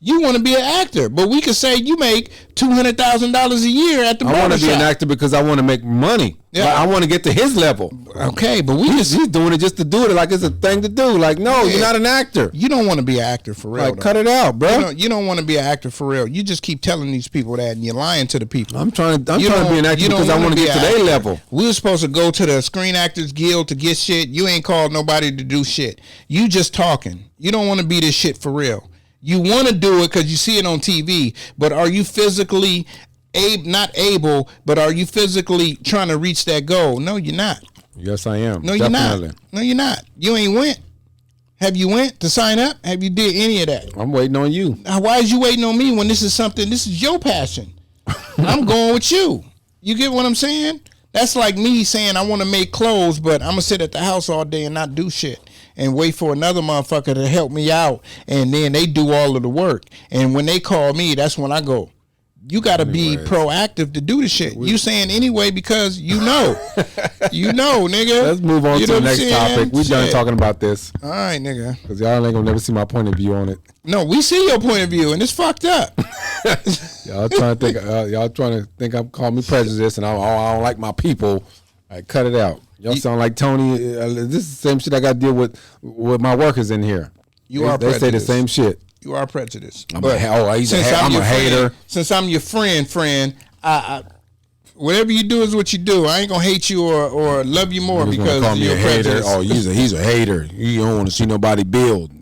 You want to be an actor, but we could say you make $200,000 a year at the barbershop. I want to be an actor because I want to make money. Yeah. Like, I want to get to his level. Okay, but he's doing it just to do it, like it's a thing to do. Like, no, you're not an actor. You don't want to be an actor for real. Like, cut it out, bro. You don't want to be an actor for real. You just keep telling these people that, and you're lying to the people. I'm trying to be an actor because I want to get to their level. We were supposed to go to the Screen Actors Guild to get shit. You ain't called nobody to do shit. You just talking. You don't want to be this shit for real. You want to do it because you see it on TV, but are you physically not able, but are you physically trying to reach that goal? No, you're not. Yes, I am. No, Definitely. you're not. No, you're not. You ain't went. Have you went to sign up? Have you did any of that? I'm waiting on you. Why is you waiting on me when this is your passion? I'm going with you. You get what I'm saying? That's like me saying I want to make clothes, but I'm going to sit at the house all day and not do shit. And wait for another motherfucker to help me out, and then they do all of the work. And when they call me, that's when I go. You got to be proactive to do the shit. You saying anyway because you know. You know, nigga. Let's move on to the next topic. We done talking about this. All right, nigga. Because y'all ain't going to never see my point of view on it. No, we see your point of view, and it's fucked up. Y'all trying to think I'm calling me prejudiced, and I don't like my people. All right, cut it out. Y'all sound like Tony. This is the same shit I got to deal with my workers in here. They say the same shit. You are prejudiced. I'm a hater. Since I'm your friend, I whatever you do is what you do. I ain't gonna hate you or love you more because call me you're a hater. prejudiced. Oh, he's a hater. You don't want to see nobody build.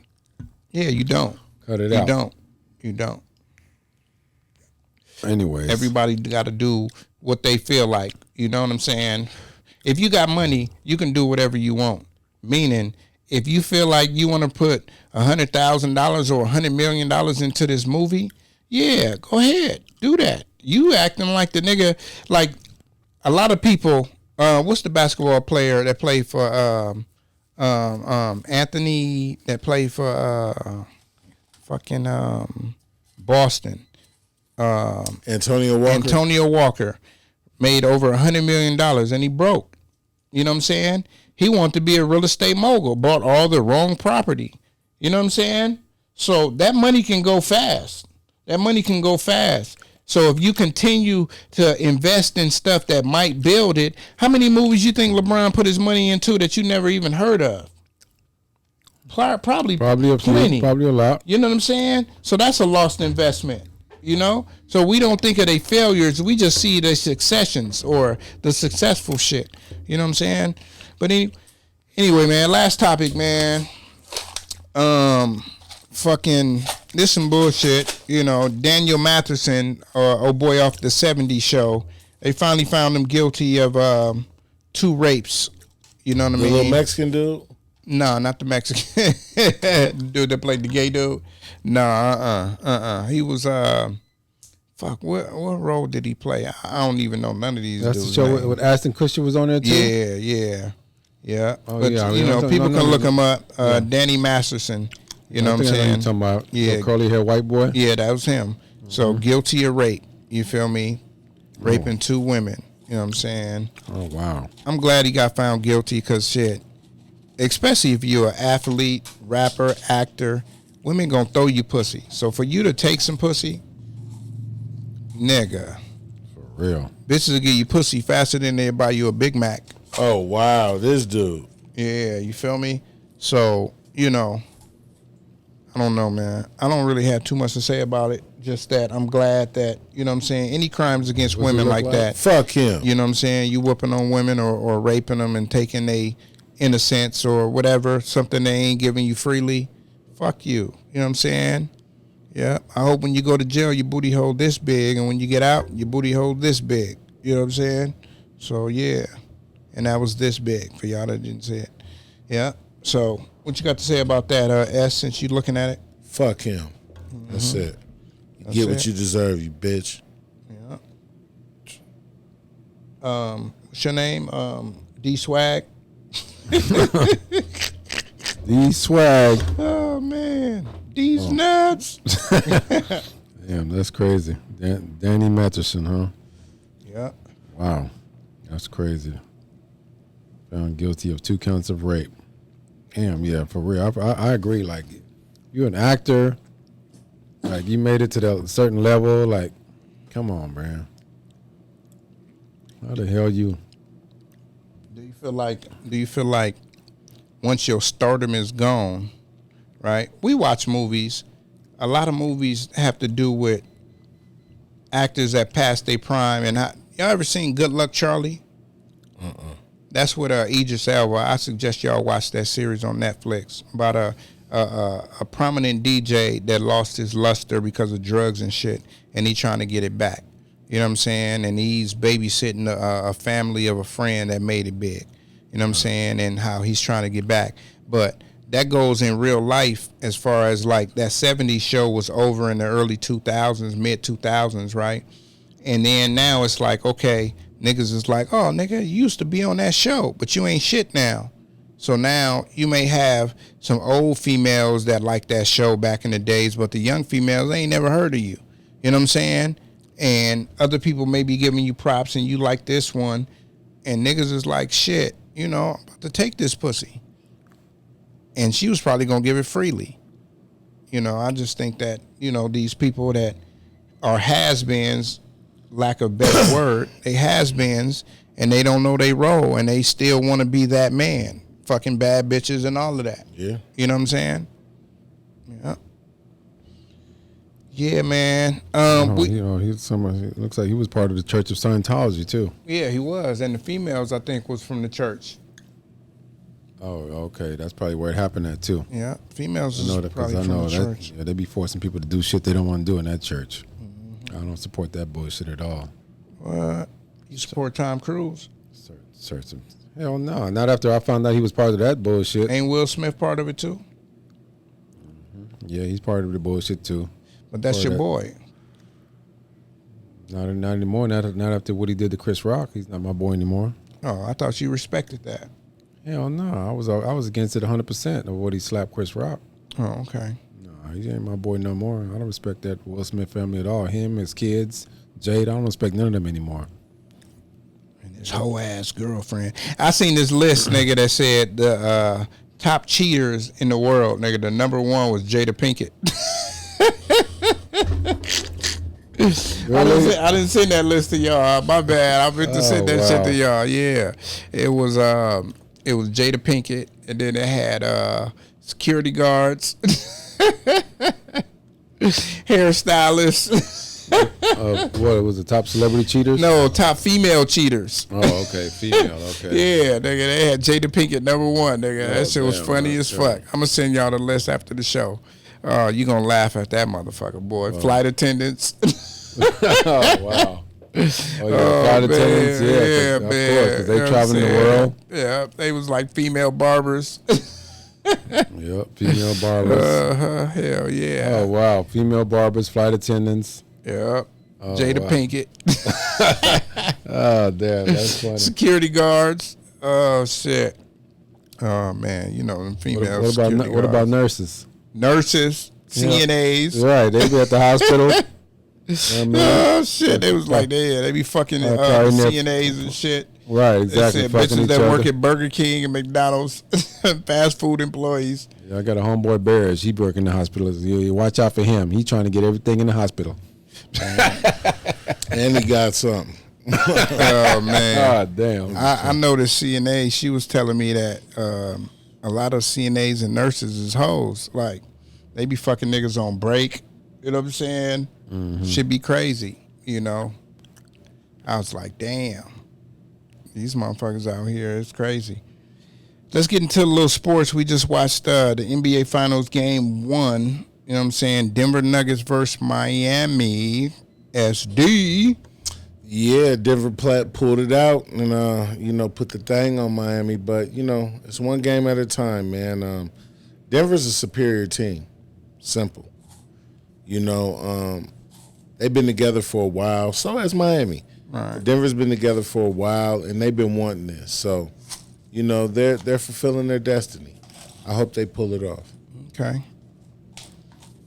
Yeah, you don't. Cut it out. You don't. Anyways, everybody got to do what they feel like. You know what I'm saying? If you got money, you can do whatever you want. Meaning, if you feel like you want to put $100,000 or $100 million into this movie, yeah, go ahead, do that. You acting like the nigga, like a lot of people. What's the basketball player that played for Anthony? That played for Boston. Antonio Walker made over $100 million and he broke. You know what I'm saying? He wanted to be a real estate mogul, bought all the wrong property. You know what I'm saying? So that money can go fast. So if you continue to invest in stuff that might build it, how many movies you think LeBron put his money into that you never even heard of? Probably plenty. Probably a lot. You know what I'm saying? So that's a lost investment. You know? So we don't think of their failures. We just see the successions or the successful shit. You know what I'm saying? But anyway, man, last topic, man. This some bullshit. You know, Daniel Matheson, old boy off the 70s show, they finally found him guilty of 2 rapes. You know what I mean? The little Mexican dude? No, not the Mexican. The dude that played the gay dude. No, He was what role did he play? I don't even know none of these. That's dudes' the show names. with Ashton Kutcher was on there too. Yeah. Oh, but yeah, you know, people can look him up. Danny Masterson. You know what I'm saying? Talking about yeah, curly hair white boy. Yeah, that was him. Mm-hmm. So guilty of rape. You feel me? Raping 2 women. You know what I'm saying? Oh wow. I'm glad he got found guilty because shit. Especially if you're an athlete, rapper, actor, women gonna throw you pussy. So for you to take some pussy, nigga, for real, bitches will give you pussy faster than they buy you a Big Mac. Oh wow, this dude. Yeah, you feel me? So you know, I don't know, man. I don't really have too much to say about it. Just that I'm glad that, you know what I'm saying, any crimes against women like that. Fuck him. You know what I'm saying? You whooping on women or raping them and taking their innocence or whatever, something they ain't giving you freely. Fuck you. You know what I'm saying? Yeah. I hope when you go to jail, your booty hole this big, and when you get out, your booty hole this big. You know what I'm saying? So, yeah. And that was this big for y'all that didn't see it. Yeah. So, what you got to say about that, S, since you looking at it? Fuck him. Mm-hmm. That's it. You get what you deserve, you bitch. Yeah. What's your name? D Swag? D Swag. Oh, man. These nuts. Damn, that's crazy. Danny Matheson, huh? Yeah. Wow. That's crazy. Found guilty of 2 counts of rape. Damn, yeah, for real. I agree. Like, you're an actor, Like you made it to the certain level. Like, come on, man. How the hell you? Do you feel like once your stardom is gone, right? We watch movies. A lot of movies have to do with actors that passed their prime. And y'all ever seen Good Luck Charlie? That's with Idris Elba. I suggest y'all watch that series on Netflix about a prominent DJ that lost his luster because of drugs and shit, and he trying to get it back. You know what I'm saying? And he's babysitting a family of a friend that made it big. You know what I'm saying? And how he's trying to get back. But that goes in real life as far as like that 70s show was over in the early 2000s, mid 2000s, right? And then now it's like, okay, niggas is like, oh, nigga, you used to be on that show, but you ain't shit now. So now you may have some old females that like that show back in the days, but the young females, they ain't never heard of you. You know what I'm saying? And other people may be giving you props and you like this one, and niggas is like, shit, you know, I'm about to take this pussy. And she was probably going to give it freely. You know, I just think that, you know, these people that are has-beens, lack of better word, they has-beens, and they don't know they role, and they still want to be that man. Fucking bad bitches and all of that. Yeah. You know what I'm saying? Yeah. Yeah, man. You know, he's someone. It looks like he was part of the Church of Scientology too. Yeah, he was, and the females I think was from the church. Oh, okay. That's probably where it happened at too. Yeah, females I know is that probably because I from know the that church. yeah, they be forcing people to do shit they don't want to do in that church. I don't support that bullshit at all. What? You support Tom Cruise? Certain. Hell no. Not after I found out he was part of that bullshit. Ain't Will Smith part of it too? Yeah, he's part of the bullshit too. But that's your boy. Not anymore. Not after what he did to Chris Rock. He's not my boy anymore. Oh, I thought you respected that. Hell no. I was against it 100% of what he slapped Chris Rock. Oh, okay. No, he ain't my boy no more. I don't respect that Will Smith family at all. Him, his kids, Jade. I don't respect none of them anymore. And his whole ass girlfriend. I seen this list, nigga, that said the top cheaters in the world, nigga. The number one was Jada Pinkett. Really? I didn't send that list to y'all. My bad. I meant to send that shit to y'all. Yeah, it was Jada Pinkett, and then it had security guards, hairstylists. What was the top celebrity cheaters? No, top female cheaters. Oh, okay, female. Okay. Yeah, nigga, they had Jada Pinkett number one, nigga. That shit was damn, funny as fuck. I'm gonna send y'all the list after the show. You gonna laugh at that motherfucker, boy. Flight attendants. Oh wow. Oh yeah, flight attendants. Yeah, man. of course, because they You know what I'm traveling the saying? world. Yeah, they was like female barbers. Yep, female barbers. Hell yeah. Oh wow, female barbers, flight attendants. Yep. Jada wow. Pinkett. Oh damn, that's funny. Security guards. Oh shit. Oh man, you know them females. What about nurses? Nurses, CNAs. Right, they be at the hospital. Oh shit, they was like they be fucking CNAs and shit. Right, exactly. They said bitches that work at Burger King and McDonald's, fast food employees. Yeah, I got a homeboy Bears. He work in the hospital. You watch out for him. He trying to get everything in the hospital. And he got something. Oh man. God damn. I know the CNA. She was telling me that a lot of CNAs and nurses is hoes. Like they be fucking niggas on break. You know what I'm saying? Should be crazy. You know. I was like, damn. These motherfuckers out here, it's crazy. Let's get into a little sports. We just watched the NBA Finals Game 1. You know what I'm saying? Denver Nuggets versus Miami SD. Yeah, Denver pulled it out and, put the thing on Miami. But, it's one game at a time, man. Denver's a superior team. Simple. They've been together for a while. So has Miami. Right. Denver's been together for a while, and they've been wanting this. So, they're fulfilling their destiny. I hope they pull it off. Okay.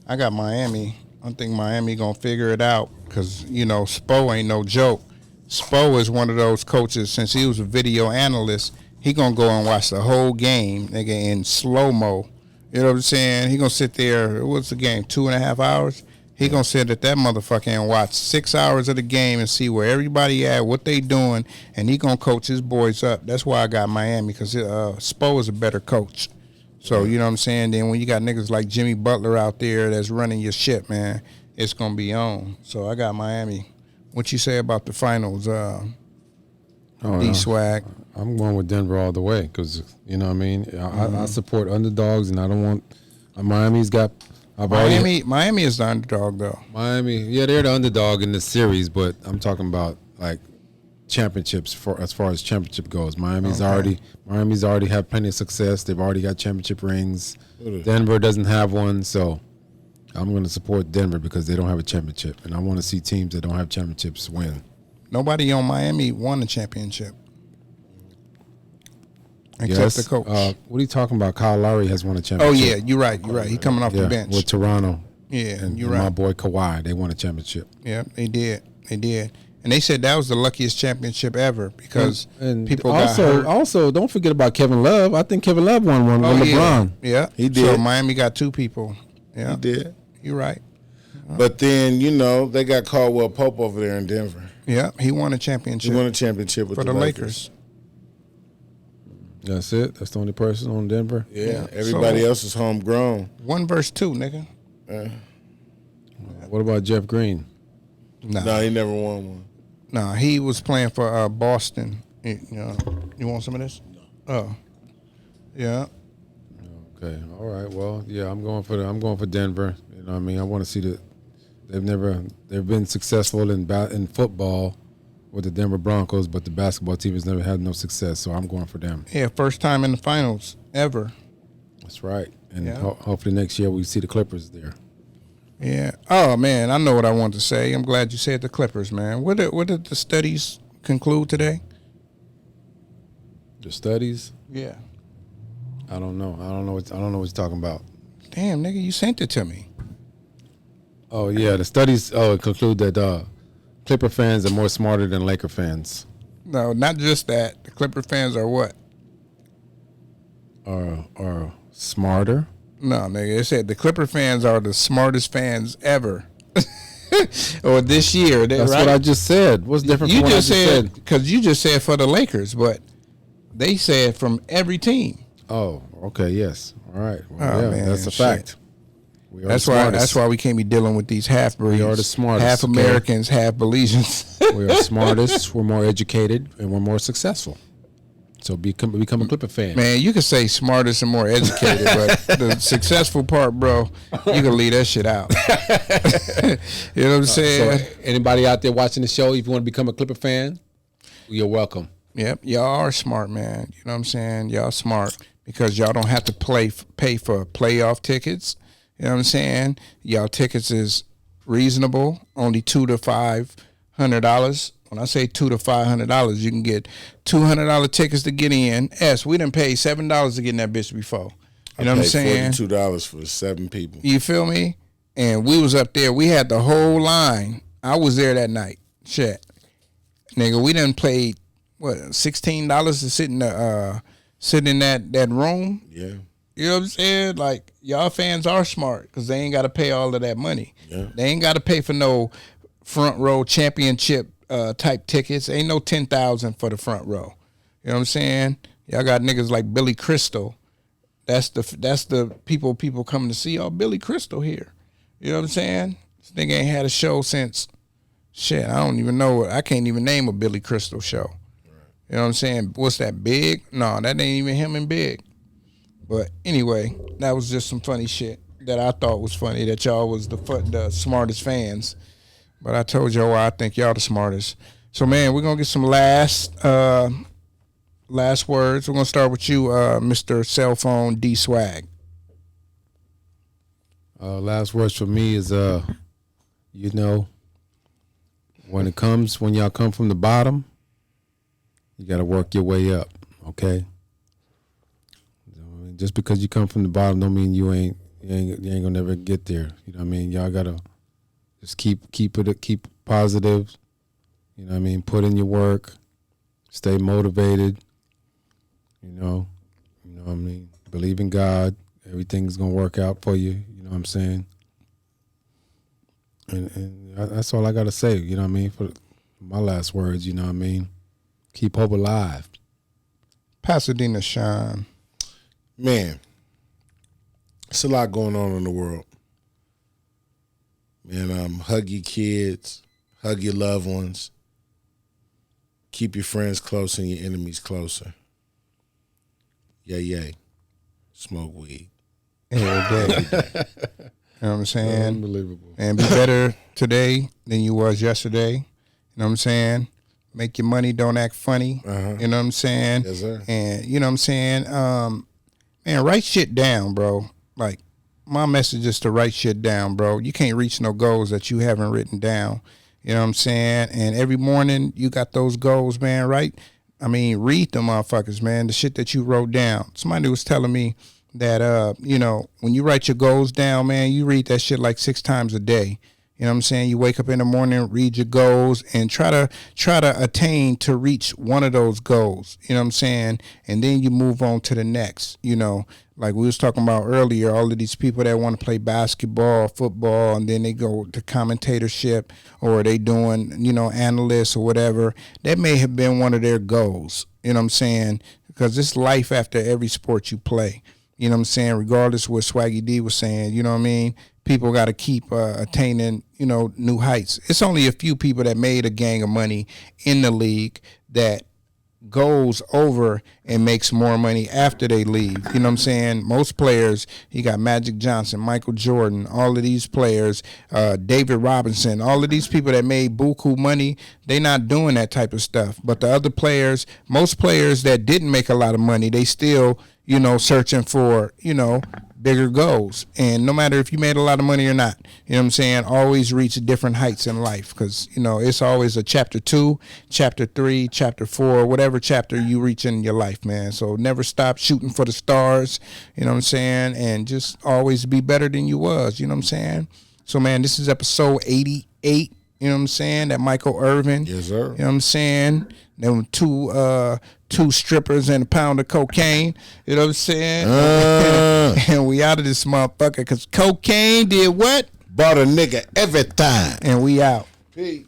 I got Miami. I think Miami going to figure it out because, Spo ain't no joke. Spo is one of those coaches, since he was a video analyst, he going to go and watch the whole game, nigga, in slow-mo. You know what I'm saying? He going to sit there, what's the game, 2.5 hours? He gonna sit at that motherfucker and watch 6 hours of the game and see where everybody at, what they doing, and he gonna coach his boys up. That's why I got Miami, because Spo is a better coach. So you know what I'm saying. Then when you got niggas like Jimmy Butler out there that's running your shit, man, it's gonna be on. So I got Miami. What you say about the finals, D-Swag? I'm going with Denver all the way because, you know what I mean? I support underdogs, and I don't want Miami's got Miami is the underdog, though. Miami, yeah, they're the underdog in the series, but I'm talking about like championships as far as championship goes. Miami's already had plenty of success. They've already got championship rings. Denver doesn't have one, so I'm going to support Denver because they don't have a championship, and I want to see teams that don't have championships win. Nobody on Miami won a championship. Except the coach. What are you talking about? Kyle Lowry has won a championship. Oh, yeah, you're right. He coming off the bench. With Toronto. Yeah, and you're right. My boy Kawhi, they won a championship. Yeah, they did. And they said that was the luckiest championship ever because people got hurt. Also, don't forget about Kevin Love. I think Kevin Love won one with LeBron. Yeah, he did. So Miami got two people. Yeah, he did. You're right. But then, they got Caldwell Pope over there in Denver. Yeah, he won a championship. He won a championship with for the Lakers. That's it? That's the only person on Denver? Yeah. Everybody else is homegrown. 1 versus 2, nigga. What about Jeff Green? No, he never won one. No, he was playing for Boston. You want some of this? No. Oh. Yeah. Okay. All right. Well, yeah, I'm going for Denver. You know what I mean? I want to see they've been successful in football with the Denver Broncos, but the basketball team has never had no success, so I'm going for them. Yeah, first time in the finals ever. That's right. And hopefully next year we see the Clippers there. Yeah. Oh, man, I know what I want to say. I'm glad you said the Clippers, man. What did the studies conclude today? The studies? Yeah. I don't know. I don't know what you're talking about. Damn, nigga, you sent it to me. Oh, yeah, the studies conclude that Clipper fans are more smarter than Laker fans. No, not just that. The Clipper fans are what? Are smarter? No, nigga. It said the Clipper fans are the smartest fans ever. Or this year. That's what I just said. What's different from what I just said? Because you just said for the Lakers, but they said from every team. Oh, okay, yes. All right. Well, man, that's a fact. That's why we can't be dealing with these half breeds. We are the smartest. Half Americans, half Belizeans. We are smartest, we're more educated, and we're more successful. So become a Clipper fan. Man, you can say smartest and more educated, but the successful part, bro, you can leave that shit out. You know what I'm saying? So anybody out there watching the show, if you want to become a Clipper fan, you're welcome. Yep, y'all are smart, man. You know what I'm saying? Y'all smart because y'all don't have to pay for playoff tickets. You know what I'm saying? Y'all tickets is reasonable, only $200 to $500. When I say $200 to $500, you can get $200 tickets to get in. We done paid $7 to get in that bitch before. You know what I'm saying? $42 for 7 people. You feel me? And we was up there. We had the whole line. I was there that night. Shit, nigga, we done paid $16 to sit in that room. Yeah. You know what I'm saying? Like, y'all fans are smart because they ain't got to pay all of that money. Yeah. They ain't got to pay for no front row championship type tickets. Ain't no $10,000 for the front row. You know what I'm saying? Y'all got niggas like Billy Crystal. That's the people coming to see. Oh, Billy Crystal here. You know what I'm saying? This nigga ain't had a show since shit. I don't even know. I can't even name a Billy Crystal show. You know what I'm saying? What's that, Big? No, that ain't even him and Big. But anyway, that was just some funny shit that I thought was funny, that y'all was the smartest fans. But I told y'all why I think y'all the smartest. So, man, we're going to get some last words. We're going to start with you, Mr. Cell Phone D-Swag. Last words for me is, when y'all come from the bottom, you got to work your way up, okay? Just because you come from the bottom don't mean you ain't gonna never get there. You know what I mean? Y'all gotta just keep positive. You know what I mean? Put in your work, stay motivated. You know what I mean? Believe in God. Everything's gonna work out for you. You know what I'm saying? And that's all I got to say, you know what I mean? For my last words, you know what I mean? Keep hope alive. Pasadena Sean. Man, it's a lot going on in the world. Man, hug your kids, hug your loved ones. Keep your friends close and your enemies closer. Yay. Smoke weed. Every day. You know what I'm saying? Unbelievable. And be better today than you was yesterday. You know what I'm saying? Make your money, don't act funny. Uh-huh. You know what I'm saying? Yes, sir. And you know what I'm saying? Man, write shit down, bro. Like, my message is to write shit down, bro. You can't reach no goals that you haven't written down. You know what I'm saying? And every morning you got those goals, man, right? I mean, read them motherfuckers, man, the shit that you wrote down. Somebody was telling me that, you know, when you write your goals down, man, you read that shit like 6 times a day. You know what I'm saying? You wake up in the morning, read your goals, and try to attain to reach one of those goals. You know what I'm saying? And then you move on to the next. You know, like we was talking about earlier, all of these people that want to play basketball, football, and then they go to commentatorship, or they doing, you know, analysts or whatever. That may have been one of their goals. You know what I'm saying? Because it's life after every sport you play. You know what I'm saying? Regardless of what Swaggy D was saying, you know what I mean? People got to keep attaining, you know, new heights. It's only a few people that made a gang of money in the league that goes over and makes more money after they leave. You know what I'm saying? Most players, you got Magic Johnson, Michael Jordan, all of these players, David Robinson, all of these people that made buku money, they not doing that type of stuff. But the other players, most players that didn't make a lot of money, they still, you know, searching for, you know, bigger goals. And no matter if you made a lot of money or not, you know what I'm saying, always reach different heights in life, because, you know, it's always a chapter 2, chapter 3, chapter 4, whatever chapter you reach in your life, man. So never stop shooting for the stars, you know what I'm saying, and just always be better than you was, you know what I'm saying. So, man, this is episode 88, you know what I'm saying, that Michael Irvin. Yes, sir. You know what I'm saying? Them two strippers and a pound of cocaine. You know what I'm saying? And we out of this motherfucker because cocaine did what? Bought a nigga every time. And we out. Peace.